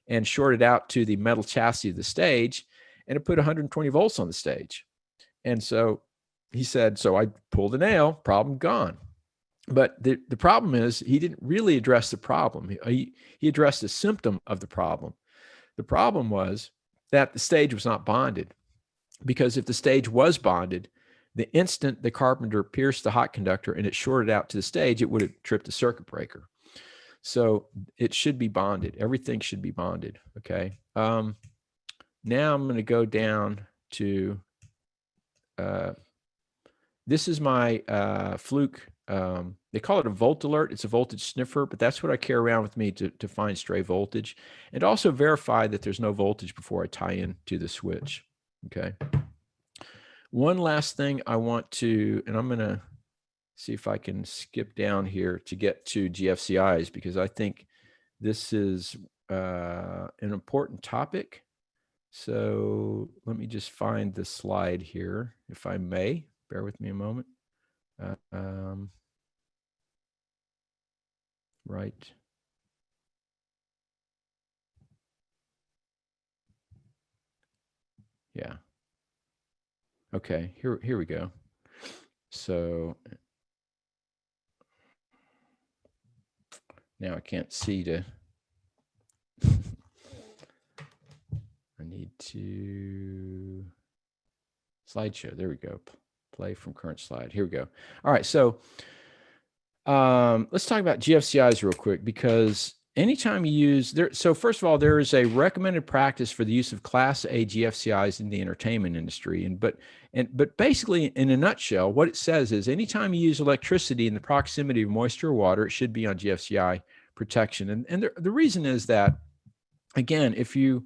and shorted out to the metal chassis of the stage, and it put 120 volts on the stage. And so he said, so I pulled the nail, problem gone. But the problem is he didn't really address the problem. He addressed the symptom of the problem. The problem was that the stage was not bonded, because if the stage was bonded, the instant the carpenter pierced the hot conductor and it shorted out to the stage, it would have tripped the circuit breaker. So it should be bonded. Everything should be bonded. Okay. Now I'm going to go down to, this is my Fluke. They call it a volt alert. It's a voltage sniffer, but that's what I carry around with me to find stray voltage, and also verify that there's no voltage before I tie in to the switch. Okay. One last thing I want to, and I'm going to see if I can skip down here to get to GFCIs, because I think this is an important topic. So let me just find the slide here, if I may. Bear with me a moment. Right. Yeah. Okay, here we go. So now I can't see to, I need to, slideshow, there we go. Play from current slide, here we go. All right, so let's talk about GFCIs real quick, because anytime you use there, so first of all, there is a recommended practice for the use of Class A GFCIs in the entertainment industry. But basically, in a nutshell, what it says is anytime you use electricity in the proximity of moisture or water, it should be on GFCI protection. And the reason is that, again, if your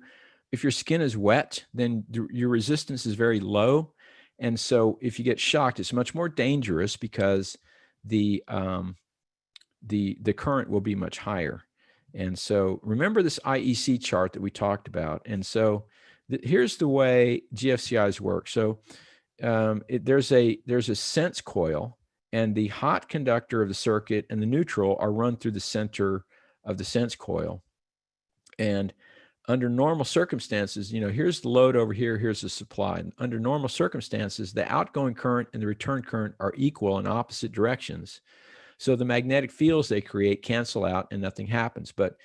skin is wet, then your resistance is very low. And so if you get shocked, it's much more dangerous, because the current will be much higher. And so remember this IEC chart that we talked about. And so here's the way GFCIs work. So there's a sense coil, and the hot conductor of the circuit and the neutral are run through the center of the sense coil. And under normal circumstances, here's the load over here, here's the supply. And under normal circumstances, the outgoing current and the return current are equal in opposite directions. So the magnetic fields they create cancel out and nothing happens. But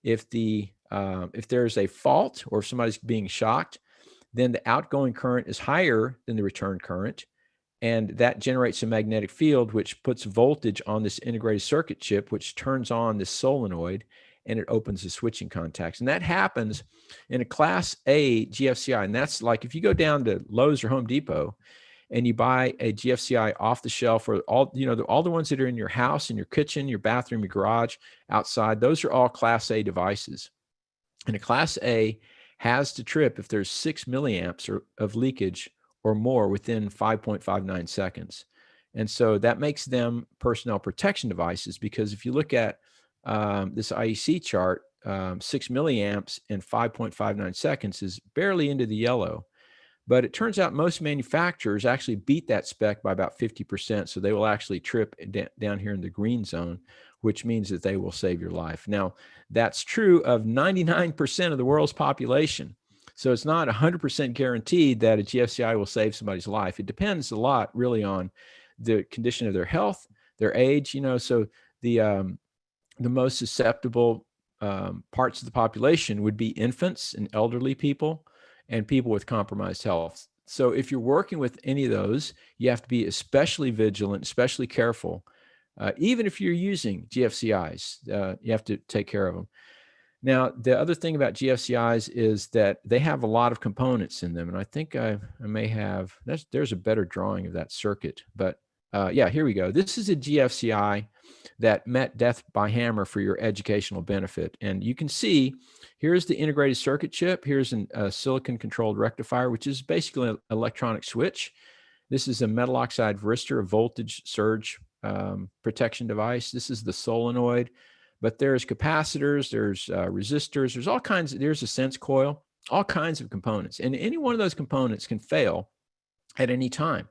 if there's a fault, or if somebody's being shocked, then the outgoing current is higher than the return current, and that generates a magnetic field, which puts voltage on this integrated circuit chip, which turns on this solenoid, and it opens the switching contacts. And that happens in a Class A GFCI. And that's like if you go down to Lowe's or Home Depot and you buy a GFCI off the shelf, or all the ones that are in your house, in your kitchen, your bathroom, your garage, outside, those are all Class A devices. And a Class A has to trip if there's 6 milliamps of leakage or more within 5.59 seconds. And so that makes them personnel protection devices, because if you look at this IEC chart, 6 milliamps and 5.59 seconds is barely into the yellow. But it turns out most manufacturers actually beat that spec by about 50%. So they will actually trip down here in the green zone, which means that they will save your life. Now, that's true of 99% of the world's population. So it's not 100% guaranteed that a GFCI will save somebody's life. It depends a lot really on the condition of their health, their age, so the most susceptible parts of the population would be infants and elderly people. and people with compromised health. So if you're working with any of those, you have to be especially vigilant, especially careful. Even if you're using GFCIs, you have to take care of them. Now, the other thing about GFCIs is that they have a lot of components in them. And I think I may have, there's a better drawing of that circuit. But yeah, here we go. This is a GFCI that met death by hammer for your educational benefit. And you can see, here's the integrated circuit chip. Here's a silicon controlled rectifier, which is basically an electronic switch. This is a metal oxide varistor, a voltage surge protection device. This is the solenoid. But there's capacitors, there's resistors, there's all kinds, there's a sense coil, all kinds of components. And any one of those components can fail at any time,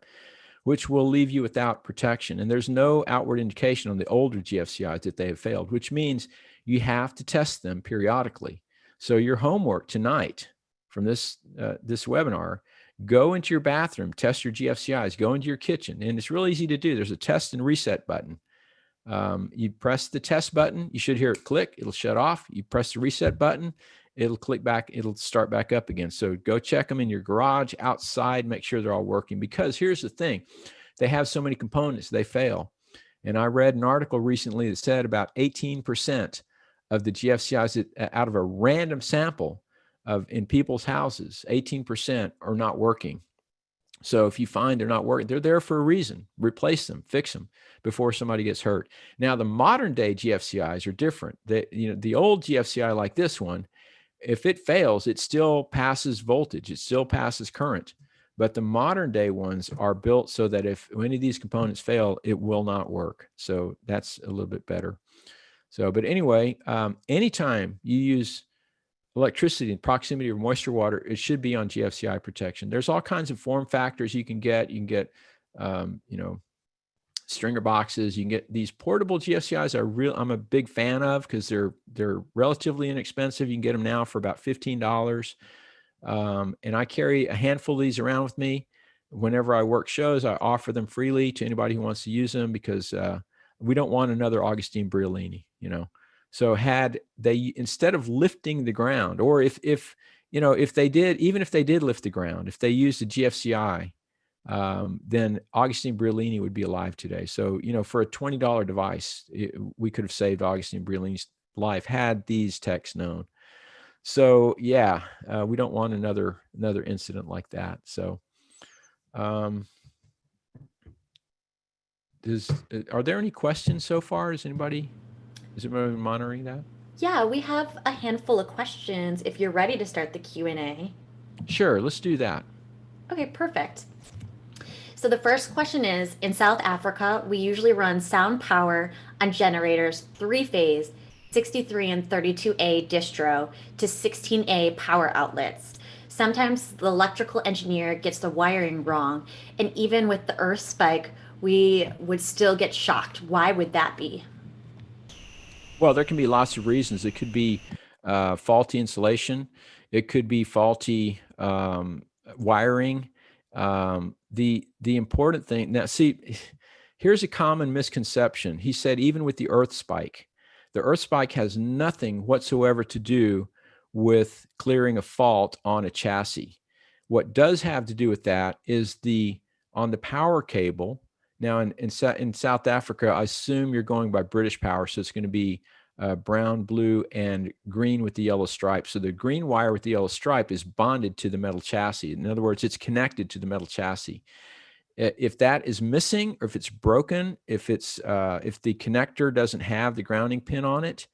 which will leave you without protection. And there's no outward indication on the older GFCIs that they have failed, which means you have to test them periodically. So your homework tonight from this webinar, go into your bathroom, test your GFCIs, go into your kitchen. And it's really easy to do. There's a test and reset button. You press the test button, you should hear it click, it'll shut off. You press the reset button, it'll click back, it'll start back up again. So go check them in your garage, outside, make sure they're all working, because here's the thing, they have so many components, they fail. And I read an article recently that said about 18% of the GFCIs out of a random sample in people's houses, 18% are not working. So if you find they're not working, they're there for a reason. Replace them, fix them before somebody gets hurt. Now, the modern day GFCIs are different. The old GFCI like this one, if it fails, it still passes voltage, it still passes current. But the modern day ones are built so that if any of these components fail, it will not work. So that's a little bit better. So, but anyway, anytime you use electricity in proximity of moisture water, it should be on GFCI protection. There's all kinds of form factors you can get. You can get, stringer boxes. You can get these portable GFCIs. I'm a big fan of, because they're relatively inexpensive. You can get them now for about $15. And I carry a handful of these around with me. Whenever I work shows, I offer them freely to anybody who wants to use them, because we don't want another Augustine Briolini, So had they, instead of lifting the ground, or if they did, even if they did lift the ground, if they used a GFCI, then Augustine Briolini would be alive today. So, for a $20 device, we could have saved Augustine Briolini's life had these techs known. So yeah, we don't want another incident like that. So, are there any questions so far? Is anybody monitoring that? Yeah, we have a handful of questions if you're ready to start the Q&A. Sure, let's do that. Okay, perfect. So the first question is, in South Africa, we usually run sound power on generators 3-phase, 63 and 32A distro to 16A power outlets. Sometimes the electrical engineer gets the wiring wrong, and even with the earth spike, we would still get shocked. Why would that be? Well, there can be lots of reasons. It could be faulty insulation. It could be faulty wiring. The important thing now, see, here's a common misconception. He said, even with the earth spike has nothing whatsoever to do with clearing a fault on a chassis. What does have to do with that is on the power cable. Now in South Africa, I assume you're going by British Power, so it's going to be brown, blue, and green with the yellow stripe. So the green wire with the yellow stripe is bonded to the metal chassis. In other words, it's connected to the metal chassis. If that is missing, or if it's broken, if the connector doesn't have the grounding pin on it,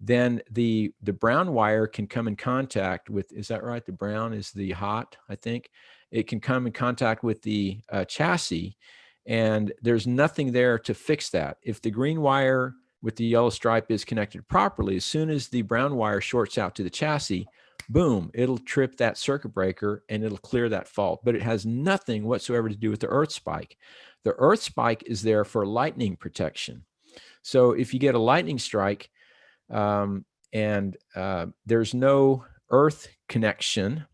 then the brown wire can come in contact with, is that right? The brown is the hot, I think. It can come in contact with the chassis, and there's nothing there to fix that. If the green wire with the yellow stripe is connected properly, as soon as the brown wire shorts out to the chassis, boom, it'll trip that circuit breaker and it'll clear that fault. But it has nothing whatsoever to do with the earth spike. The earth spike is there for lightning protection. So if you get a lightning strike and there's no earth connection,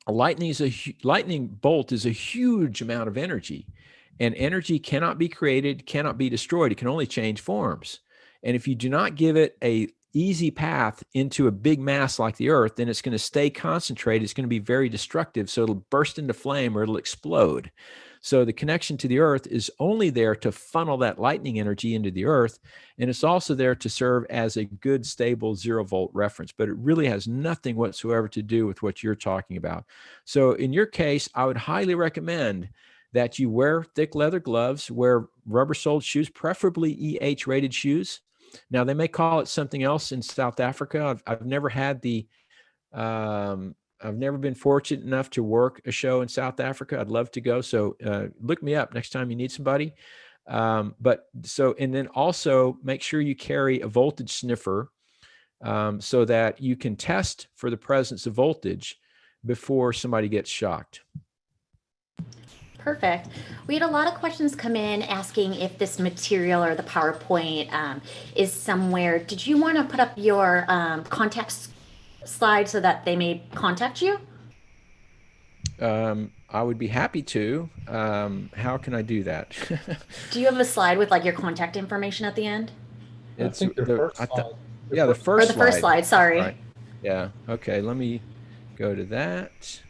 a lightning bolt is a huge amount of energy, and energy cannot be created, cannot be destroyed. It can only change forms. And if you do not give it a easy path into a big mass like the Earth, then it's going to stay concentrated. It's going to be very destructive. So it'll burst into flame or it'll explode. So the connection to the Earth is only there to funnel that lightning energy into the Earth. And it's also there to serve as a good, stable 0-volt reference. But it really has nothing whatsoever to do with what you're talking about. So in your case, I would highly recommend that you wear thick leather gloves, wear rubber-soled shoes, preferably EH-rated shoes. Now, they may call it something else in South Africa. I've never had I've never been fortunate enough to work a show in South Africa. I'd love to go. So look me up next time you need somebody. And then also make sure you carry a voltage sniffer so that you can test for the presence of voltage before somebody gets shocked. Perfect. We had a lot of questions come in asking if this material or the PowerPoint is somewhere. Did you want to put up your contact slide so that they may contact you? I would be happy to. How can I do that? Do you have a slide with like your contact information at the end? I think the first slide. The first Or the first slide, sorry. Right. Yeah. Okay. Let me go to that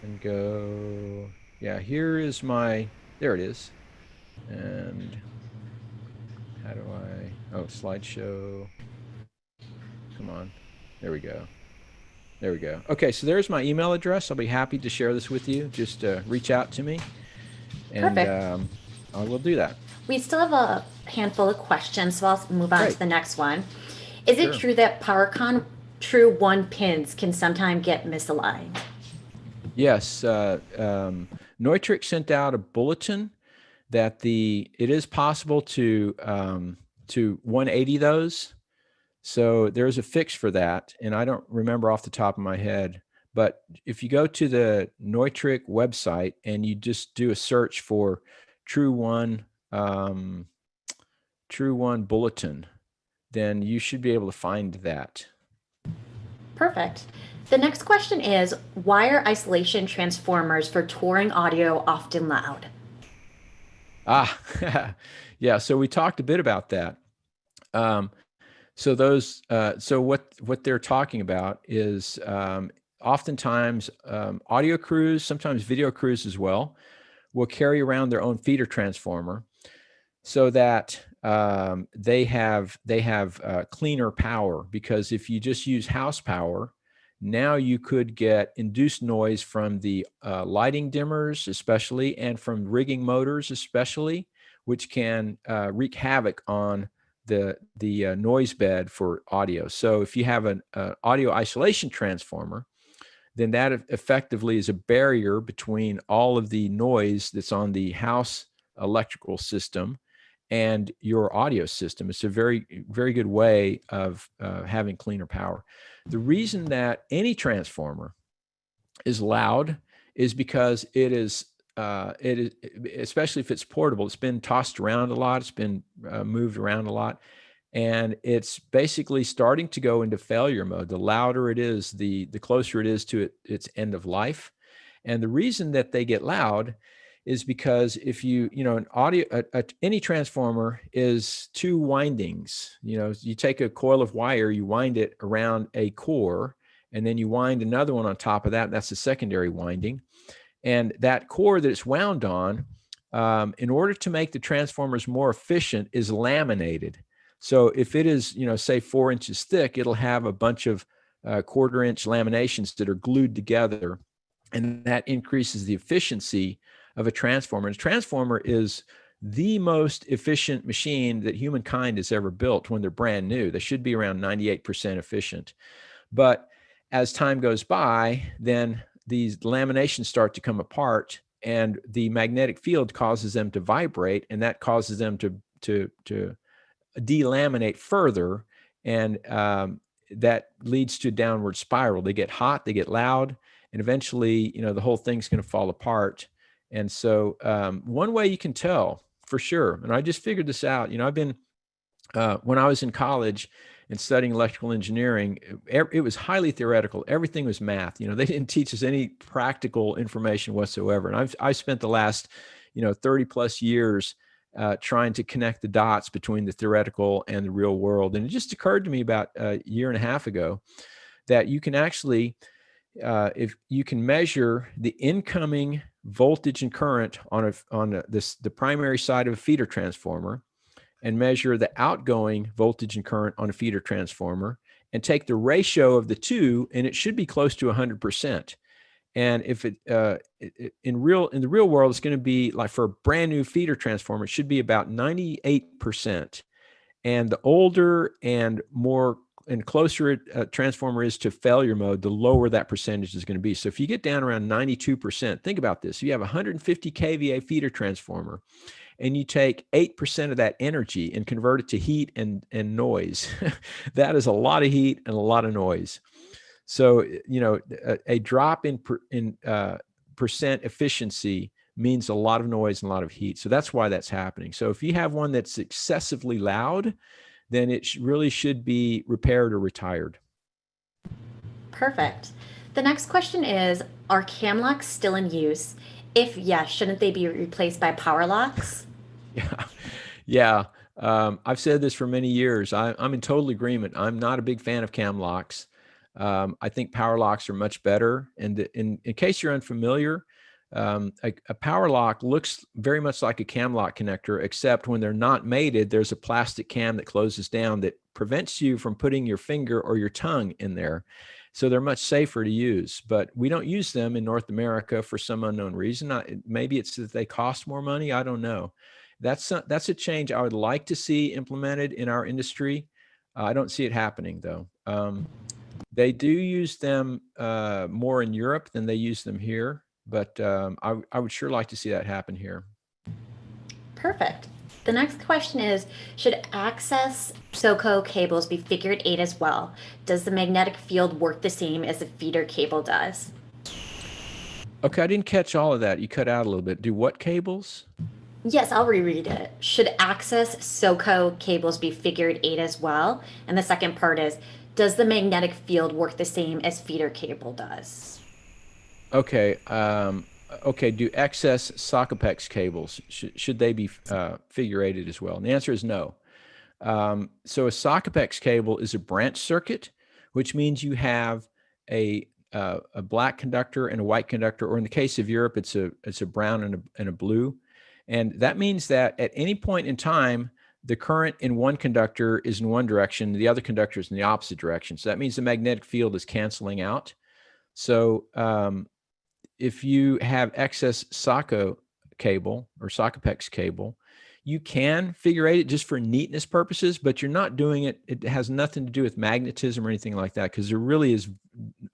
and go. Yeah, here is there it is. And how do oh, slideshow. Come on. There we go. There we go. Okay, so there's my email address. I'll be happy to share this with you. Just reach out to me. And Perfect. I will do that. We still have a handful of questions, so I'll move on Great. to the next one. Is it Sure. true that PowerCon True 1 pins can sometimes get misaligned? Yes. Neutrik sent out a bulletin that it is possible to 180 those. So there's a fix for that. And I don't remember off the top of my head, but if you go to the Neutrik website and you just do a search for True One bulletin, then you should be able to find that. Perfect. The next question is, why are isolation transformers for touring audio often loud? Yeah. So we talked a bit about that. So what they're talking about is oftentimes audio crews, sometimes video crews as well, will carry around their own feeder transformer so that they have cleaner power. Because if you just use house power, now you could get induced noise from the lighting dimmers, especially, and from rigging motors, especially, which can wreak havoc on the noise bed for audio. So if you have an audio isolation transformer, then that effectively is a barrier between all of the noise that's on the house electrical system and your audio system. It's a very, very good way of having cleaner power. The reason that any transformer is loud is because it is, especially if it's portable, it's been tossed around a lot, it's been moved around a lot, and it's basically starting to go into failure mode. The louder it is, the closer it is to its end of life. And the reason that they get loud is because if an audio, any transformer is two windings. You take a coil of wire, you wind it around a core, and then you wind another one on top of that. That's the secondary winding. And that core that it's wound on, in order to make the transformers more efficient, is laminated. So if it is, say 4 inches thick, it'll have a bunch of 1/4 inch laminations that are glued together, and that increases the efficiency of a transformer. And a transformer is the most efficient machine that humankind has ever built when they're brand new. They should be around 98% efficient. But as time goes by, then these laminations start to come apart, and the magnetic field causes them to vibrate, and that causes them to delaminate further, and that leads to a downward spiral. They get hot, they get loud, and eventually, the whole thing's going to fall apart. And so one way you can tell for sure, and I just figured this out, I've been, when I was in college and studying electrical engineering, it was highly theoretical. Everything was math. They didn't teach us any practical information whatsoever. And I've spent the last, 30 plus years trying to connect the dots between the theoretical and the real world. And it just occurred to me about a year and a half ago that you can actually, if you can measure the incoming voltage and current on the primary side of a feeder transformer, and measure the outgoing voltage and current on a feeder transformer, and take the ratio of the two, and it should be close to 100%. And if in the real world, it's going to be like, for a brand new feeder transformer, it should be about 98%. And the older and more and closer a transformer is to failure mode, the lower that percentage is going to be. So if you get down around 92%, think about this. You have a 150 kVA feeder transformer, and you take 8% of that energy and convert it to heat and noise. That is a lot of heat and a lot of noise. So, a drop in percent efficiency means a lot of noise and a lot of heat. So that's why that's happening. So if you have one that's excessively loud, then it really should be repaired or retired. Perfect. The next question is, are cam locks still in use? If yes, shouldn't they be replaced by power locks? Yeah. I've said this for many years. I'm in total agreement. I'm not a big fan of cam locks. I think power locks are much better. And in case you're unfamiliar, a power lock looks very much like a cam lock connector, except when they're not mated, there's a plastic cam that closes down that prevents you from putting your finger or your tongue in there. So they're much safer to use, but we don't use them in North America for some unknown reason. Maybe it's that they cost more money. I don't know. That's a change I would like to see implemented in our industry. I don't see it happening though. They do use them more in Europe than they use them here, but I would sure like to see that happen here. Perfect. The next question is, should access SOCO cables be figured 8 as well? Does the magnetic field work the same as the feeder cable does? Okay, I didn't catch all of that. You cut out a little bit. Do what cables? Yes, I'll reread it. Should access SOCO cables be figured 8 as well? And the second part is, does the magnetic field work the same as feeder cable does? Okay. Okay. Do excess Sockopex cables, should they be figure 8 as well? And the answer is no. So a Sockopex cable is a branch circuit, which means you have a black conductor and a white conductor, or in the case of Europe, it's a brown and a blue. And that means that at any point in time, the current in one conductor is in one direction, the other conductor is in the opposite direction. So that means the magnetic field is canceling out. So if you have excess SOCO cable or Sockopex cable, you can figure 8 it just for neatness purposes, but you're not doing it. It has nothing to do with magnetism or anything like that, because there really is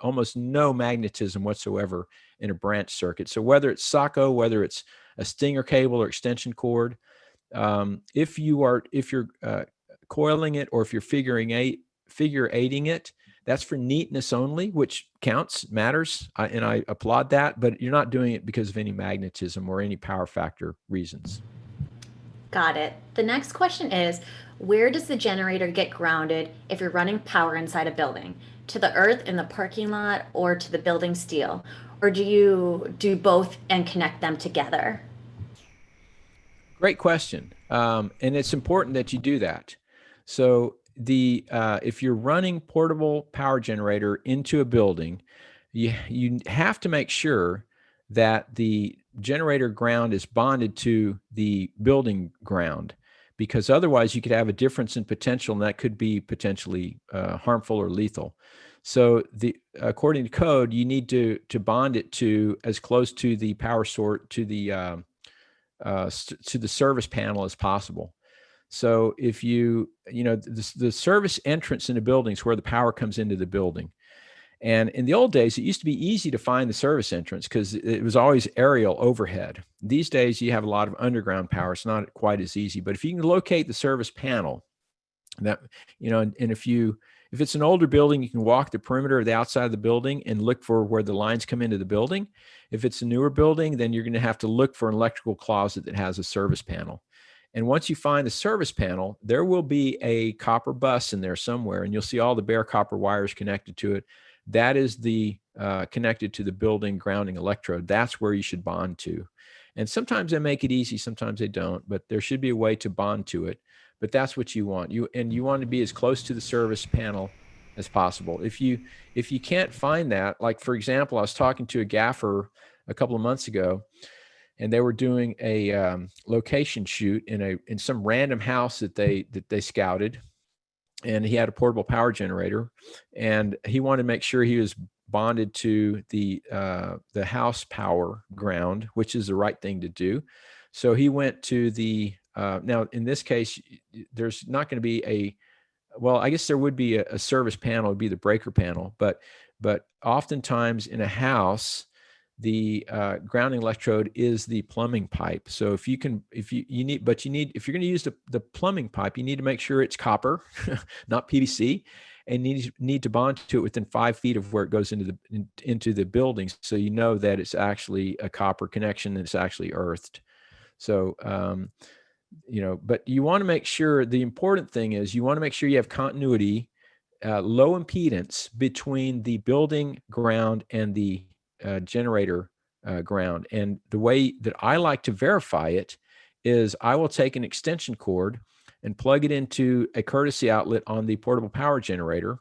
almost no magnetism whatsoever in a branch circuit. So whether it's SOCO, whether it's a Stinger cable or extension cord, if you're coiling it, or if you're figure 8ing it, that's for neatness only, which counts, matters, and I applaud that, but you're not doing it because of any magnetism or any power factor reasons. Got it. The next question is, where does the generator get grounded if you're running power inside a building? To the earth in the parking lot, or to the building steel? Or do you do both and connect them together? Great question. And it's important that you do that. So if you're running portable power generator into a building, you have to make sure that the generator ground is bonded to the building ground, because otherwise you could have a difference in potential, and that could be potentially harmful or lethal. So according to code, you need to bond it to as close to the power source, to the service panel as possible. So if the service entrance in the building is where the power comes into the building. And in the old days, it used to be easy to find the service entrance because it was always aerial overhead. These days, you have a lot of underground power. It's not quite as easy. But if you can locate the service panel, and if it's an older building, you can walk the perimeter of the outside of the building and look for where the lines come into the building. If it's a newer building, then you're going to have to look for an electrical closet that has a service panel. And once you find the service panel, there will be a copper bus in there somewhere, and you'll see all the bare copper wires connected to it. That is connected to the building grounding electrode. That's where you should bond to. And sometimes they make it easy, sometimes they don't, but there should be a way to bond to it. But that's what you want. You want to be as close to the service panel as possible. If you can't find that, like for example, I was talking to a gaffer a couple of months ago, and they were doing a location shoot in some random house that they scouted, and he had a portable power generator, and he wanted to make sure he was bonded to the house power ground, which is the right thing to do. So he went to the now in this case, there's not going to be well, I guess there would be a service panel, would be the breaker panel, but oftentimes in a house, the grounding electrode is the plumbing pipe. So if you're going to use the plumbing pipe, you need to make sure it's copper, not PVC, and need to bond to it within 5 feet of where it goes into the building, so you know that it's actually a copper connection and it's actually earthed. So but you want to make sure, the important thing is you want to make sure you have continuity, low impedance between the building ground and the generator ground. And the way that I like to verify it is I will take an extension cord and plug it into a courtesy outlet on the portable power generator.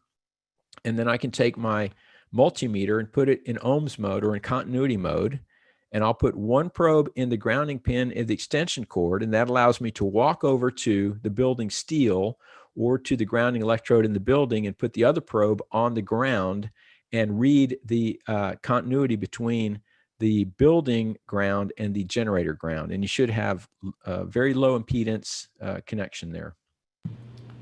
And then I can take my multimeter and put it in ohms mode or in continuity mode. And I'll put one probe in the grounding pin in the extension cord, and that allows me to walk over to the building steel or to the grounding electrode in the building and put the other probe on the ground and read the continuity between the building ground and the generator ground. And you should have a very low impedance connection there.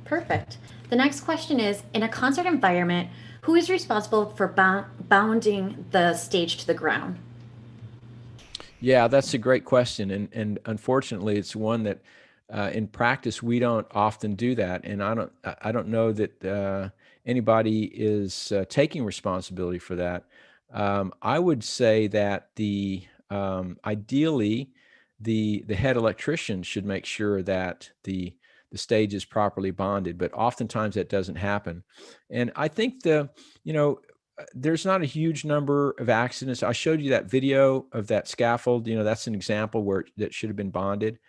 Perfect. The next question is, in a concert environment, who is responsible for bounding the stage to the ground? Yeah, that's a great question. And unfortunately, it's one that in practice, we don't often do that. And I don't know that anybody is taking responsibility for that. I would say that ideally, the head electrician should make sure that the stage is properly bonded, but oftentimes that doesn't happen. And I think there's not a huge number of accidents. I showed you that video of that scaffold. That's an example where that should have been bonded.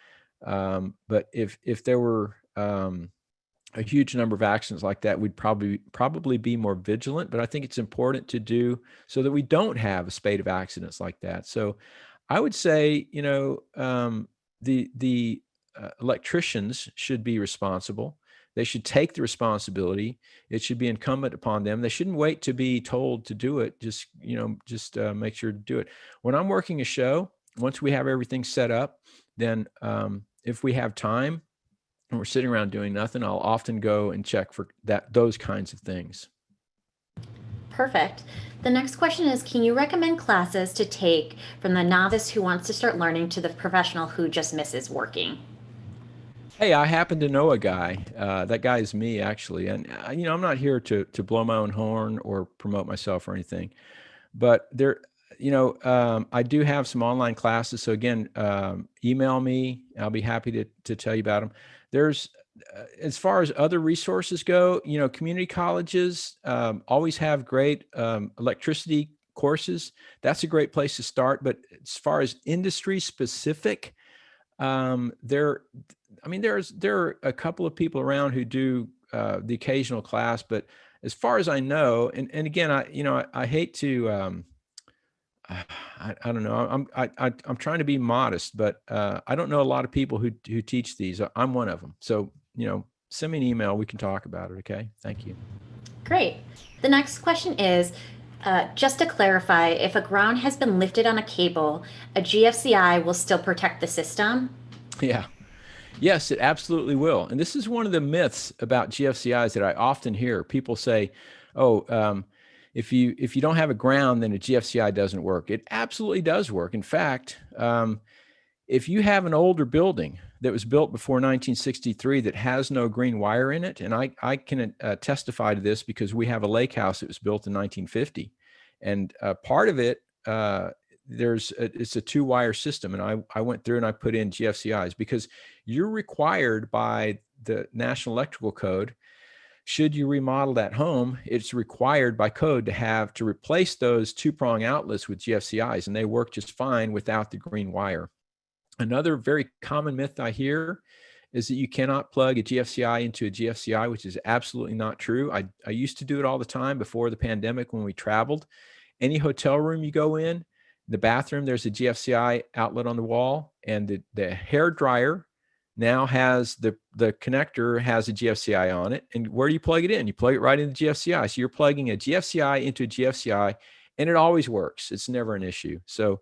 But if there were a huge number of accidents like that, we'd probably be more vigilant. But I think it's important to do so that we don't have a spate of accidents like that. So I would say, the electricians should be responsible. They should take the responsibility. It should be incumbent upon them. They shouldn't wait to be told to do it. Just make sure to do it. When I'm working a show, once we have everything set up, then if we have time and we're sitting around doing nothing, I'll often go and check for those kinds of things. Perfect. The next question is, can you recommend classes to take from the novice who wants to start learning to the professional who just misses working? Hey, I happen to know a guy. That guy is me, actually. And, I'm not here to blow my own horn or promote myself or anything. But I do have some online classes. So again, email me. I'll be happy to tell you about them. There's, as far as other resources go, community colleges always have great electricity courses. That's a great place to start. But as far as industry specific, there are a couple of people around who do the occasional class, but as far as I know, and again, I hate to, I don't know, I'm trying to be modest, but I don't know a lot of people who teach these. I'm one of them. So, send me an email. We can talk about it. Okay. Thank you. Great. The next question is, just to clarify, if a ground has been lifted on a cable, a GFCI will still protect the system? Yeah. Yes, it absolutely will. And this is one of the myths about GFCIs that I often hear. People say, if you don't have a ground, then a GFCI doesn't work. It absolutely does work. In fact, if you have an older building that was built before 1963 that has no green wire in it, and I can testify to this because we have a lake house that was built in 1950, and part of it, it's a 2-wire system, and I went through and I put in GFCIs because you're required by the National Electrical Code. Should you remodel that home, it's required by code to replace those 2-prong outlets with GFCIs, and they work just fine without the green wire. Another very common myth I hear is that you cannot plug a GFCI into a GFCI, which is absolutely not true. I used to do it all the time before the pandemic when we traveled. Any hotel room you go in, the bathroom, there's a GFCI outlet on the wall, and the hair dryer now has the connector has a GFCI on it. And where do you plug it in? You plug it right into the GFCI. So you're plugging a GFCI into a GFCI, and it always works. It's never an issue. So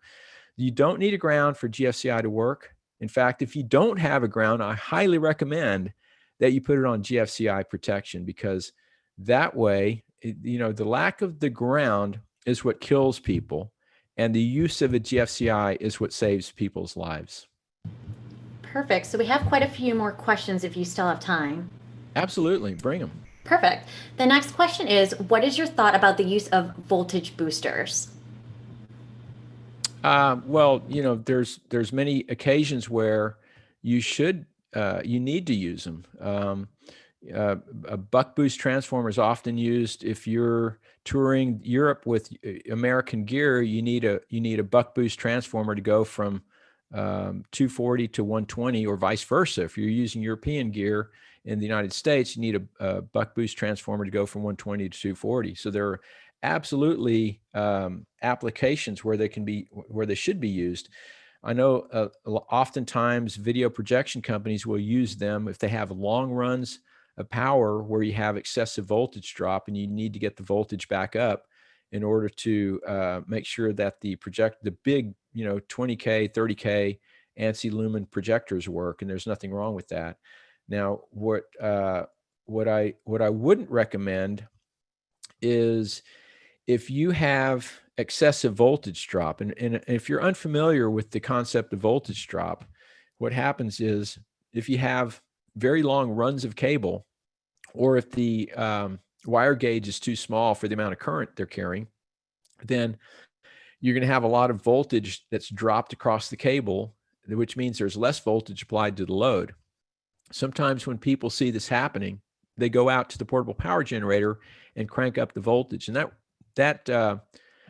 you don't need a ground for GFCI to work. In fact, if you don't have a ground, I highly recommend that you put it on GFCI protection, because that way, the lack of the ground is what kills people, and the use of a GFCI is what saves people's lives. Perfect. So we have quite a few more questions if you still have time. Absolutely. Bring them. Perfect. The next question is, what is your thought about the use of voltage boosters? Well, there's many occasions where you need to use them. A buck boost transformer is often used if you're touring Europe with American gear. You need a buck boost transformer to go from 240 to 120, or vice versa. If you're using European gear in the United States, you need a buck boost transformer to go from 120 to 240. So there are absolutely applications where they should be used. I know oftentimes video projection companies will use them if they have long runs of power where you have excessive voltage drop and you need to get the voltage back up in order to make sure that the big 20K, 30K ANSI lumen projectors work, and there's nothing wrong with that. Now, what I wouldn't recommend is if you have excessive voltage drop, and if you're unfamiliar with the concept of voltage drop, what happens is if you have very long runs of cable, or if the wire gauge is too small for the amount of current they're carrying, then you're going to have a lot of voltage that's dropped across the cable, which means there's less voltage applied to the load. Sometimes when people see this happening, they go out to the portable power generator and crank up the voltage. And that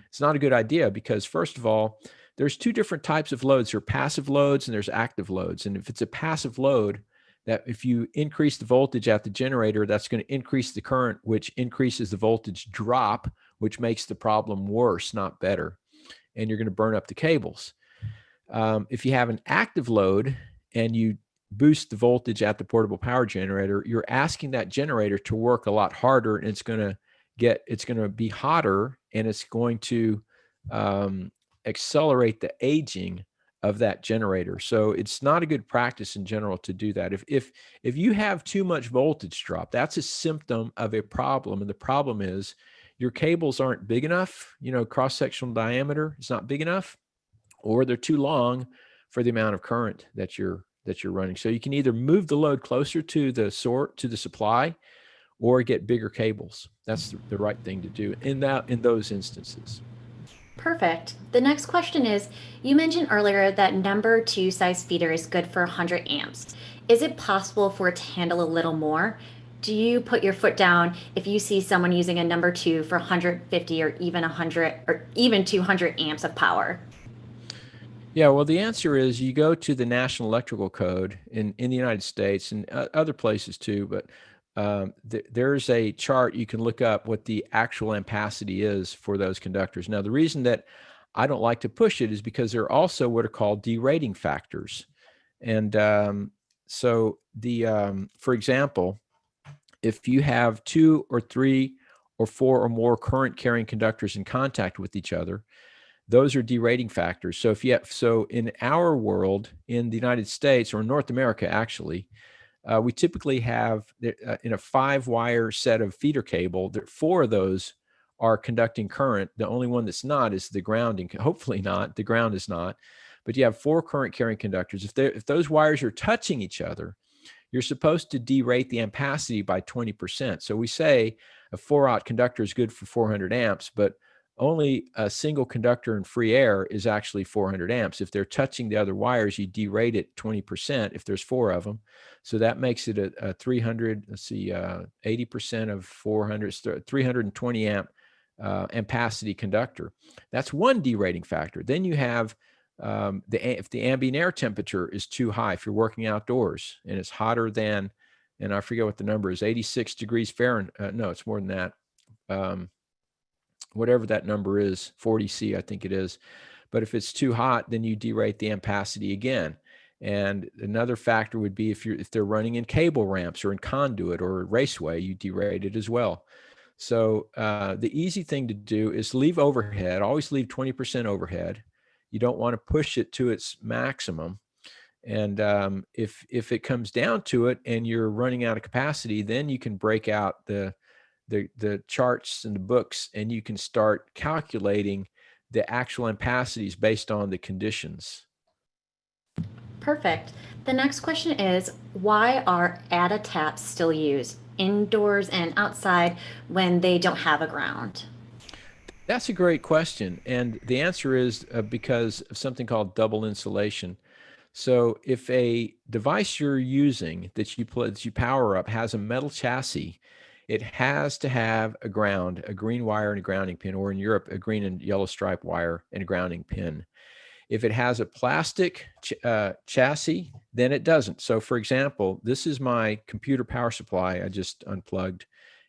it's not a good idea, because first of all, there's two different types of loads. There are passive loads and there's active loads. And if it's a passive load, that if you increase the voltage at the generator, that's going to increase the current, which increases the voltage drop, which makes the problem worse, not better. And you're going to burn up the cables. If you have an active load and you boost the voltage at the portable power generator, you're asking that generator to work a lot harder, and it's going to be hotter, and it's going to accelerate the aging of that generator. So it's not a good practice in general to do that. If you have too much voltage drop, that's a symptom of a problem, and the problem is your cables aren't big enough. Cross-sectional diameter is not big enough, or they're too long for the amount of current that you're running. So you can either move the load closer to the supply, or get bigger cables. That's the right thing to do in those instances. Perfect. The next question is, you mentioned earlier that number 2 size feeder is good for 100 amps. Is it possible for it to handle a little more? Do you put your foot down if you see someone using a number 2 for 150 or even 100 or even 200 amps of power? Yeah, well, the answer is you go to the National Electrical Code in the United States and other places too, but there's a chart you can look up what the actual ampacity is for those conductors. Now, the reason that I don't like to push it is because there are also what are called derating factors. And so for example, if you have 2 or 3 or 4 or more current carrying conductors in contact with each other, those are derating factors. So in our world, in the United States, or North America, actually, we typically have in a 5-wire set of feeder cable, 4 of those are conducting current. The only one that's not is the grounding. Hopefully not. The ground is not. But you have 4 current carrying conductors. If those wires are touching each other, you're supposed to derate the ampacity by 20%. So we say a 4-aught conductor is good for 400 amps, but only a single conductor in free air is actually 400 amps. If they're touching the other wires, you derate it 20% if there's 4 of them. So that makes it a 300, 80% of 400, 320 amp ampacity conductor. That's one derating factor. Then you have if the ambient air temperature is too high, if you're working outdoors and it's hotter than, and I forget what the number is, 86 degrees Fahrenheit. No, it's more than that. Whatever that number is, 40 C, I think it is. But if it's too hot, then you derate the ampacity again. And another factor would be if they're running in cable ramps or in conduit or raceway, you derate it as well. So the easy thing to do is leave overhead. Always leave 20% overhead. You don't want to push it to its maximum. And if it comes down to it and you're running out of capacity, then you can break out the charts and the books, and you can start calculating the actual ampacities based on the conditions. Perfect. The next question is, why are AdaTaps still used indoors and outside when they don't have a ground? That's a great question. And the answer is because of something called double insulation. So if a device you're using that you power up has a metal chassis, it has to have a ground, a green wire and a grounding pin, or in Europe, a green and yellow stripe wire and a grounding pin. If it has a plastic chassis, then it doesn't. So for example, this is my computer power supply I just unplugged.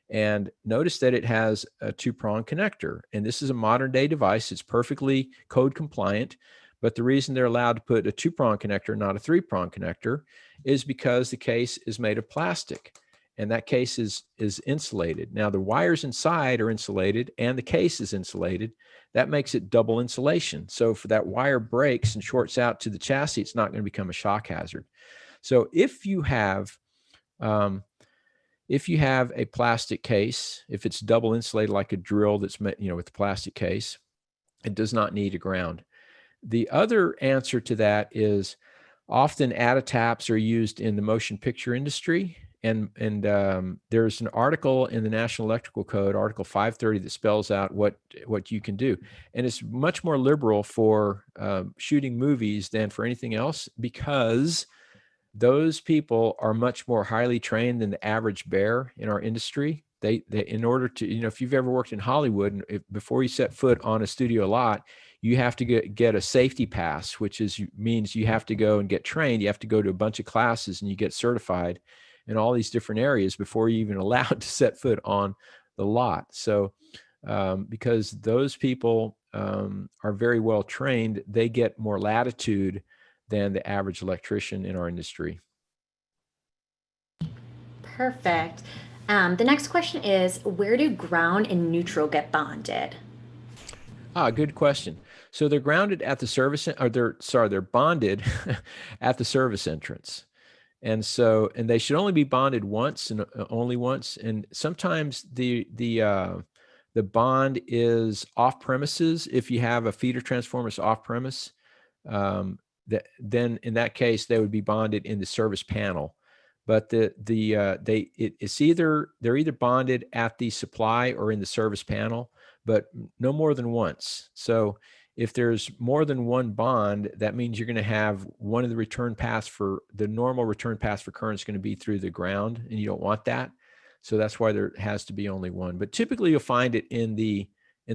And notice that it has a 2-prong connector. And this is a modern day device. It's perfectly code compliant. But the reason they're allowed to put a 2-prong connector, not a 3-prong connector, is because the case is made of plastic. And that case is insulated. Now the wires inside are insulated and the case is insulated. That makes it double insulation. So if that wire breaks and shorts out to the chassis, it's not going to become a shock hazard. So if you have a plastic case, if it's double insulated like a drill that's with the plastic case, it does not need a ground. The other answer to that is often AdaTaps are used in the motion picture industry. And there's an article in the National Electrical Code, Article 530, that spells out what you can do. And it's much more liberal for shooting movies than for anything else, because those people are much more highly trained than the average bear in our industry. They in order to, if you've ever worked in Hollywood, before you set foot on a studio lot, you have to get a safety pass, which means you have to go and get trained. You have to go to a bunch of classes and you get certified in all these different areas before you're even allowed to set foot on the lot. So because those people are very well trained, they get more latitude than the average electrician in our industry. Perfect. The next question is, where do ground and neutral get bonded? Good question. So they're grounded at the service, or they're bonded at the service entrance. And they should only be bonded once and only once. And sometimes the bond is off premises. If you have a feeder transformer off premise, then in that case, they would be bonded in the service panel. But they're either bonded at the supply or in the service panel, but no more than once. So if there's more than one bond, that means you're going to have one of the normal return paths for current is going to be through the ground, and you don't want that. So that's why there has to be only one. But typically you'll find it in the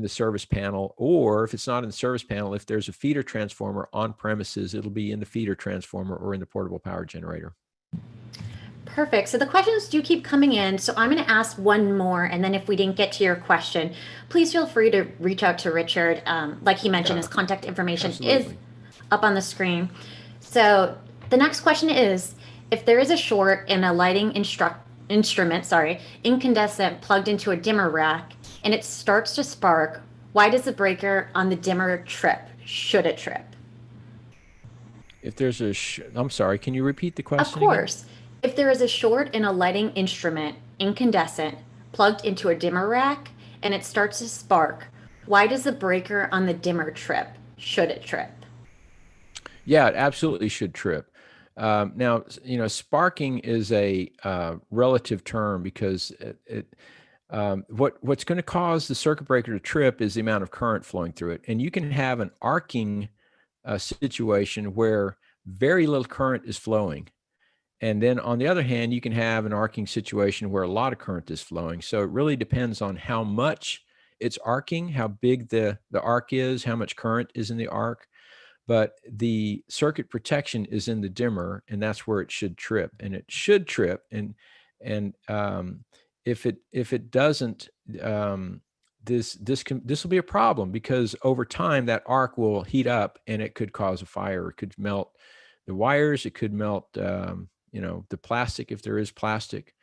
service panel, or if it's not in the service panel, if there's a feeder transformer on premises, it'll be in the feeder transformer or in the portable power generator. Perfect. So the questions do keep coming in. So I'm going to ask one more. And then if we didn't get to your question, please feel free to reach out to Richard. Like he mentioned, his contact information is up on the screen. So the next question is, if there is a short in a lighting incandescent plugged into a dimmer rack and it starts to spark, why does the breaker on the dimmer trip? Should it trip? If there's I'm sorry, can you repeat the question? Of course. Again? If there is a short in a lighting instrument, incandescent, plugged into a dimmer rack, and it starts to spark, why does the breaker on the dimmer trip? Should it trip? Yeah, it absolutely should trip. Now, sparking is a relative term because what's going to cause the circuit breaker to trip is the amount of current flowing through it. And you can have an arcing situation where very little current is flowing. And then on the other hand, you can have an arcing situation where a lot of current is flowing. So it really depends on how much it's arcing, how big the arc is, how much current is in the arc. but the circuit protection is in the dimmer, and that's where it should trip, and it should trip. And if it doesn't, this will be a problem, because over time that arc will heat up and it could cause a fire. It could melt the wires. It could melt, the plastic, if there is plastic.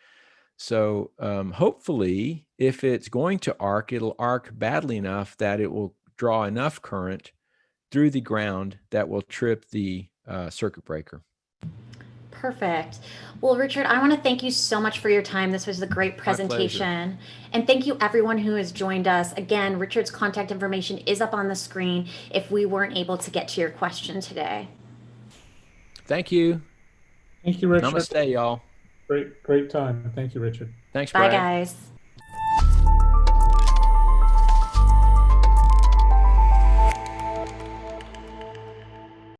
So hopefully, if it's going to arc, it'll arc badly enough that it will draw enough current through the ground that will trip the circuit breaker. Perfect. Well, Richard, I want to thank you so much for your time. This was a great presentation. And thank you everyone who has joined us. Again, Richard's contact information is up on the screen if we weren't able to get to your question today. Thank you. Thank you, Richard. Namaste, y'all. Great time. Thank you, Richard. Thanks, Brad. Bye, guys.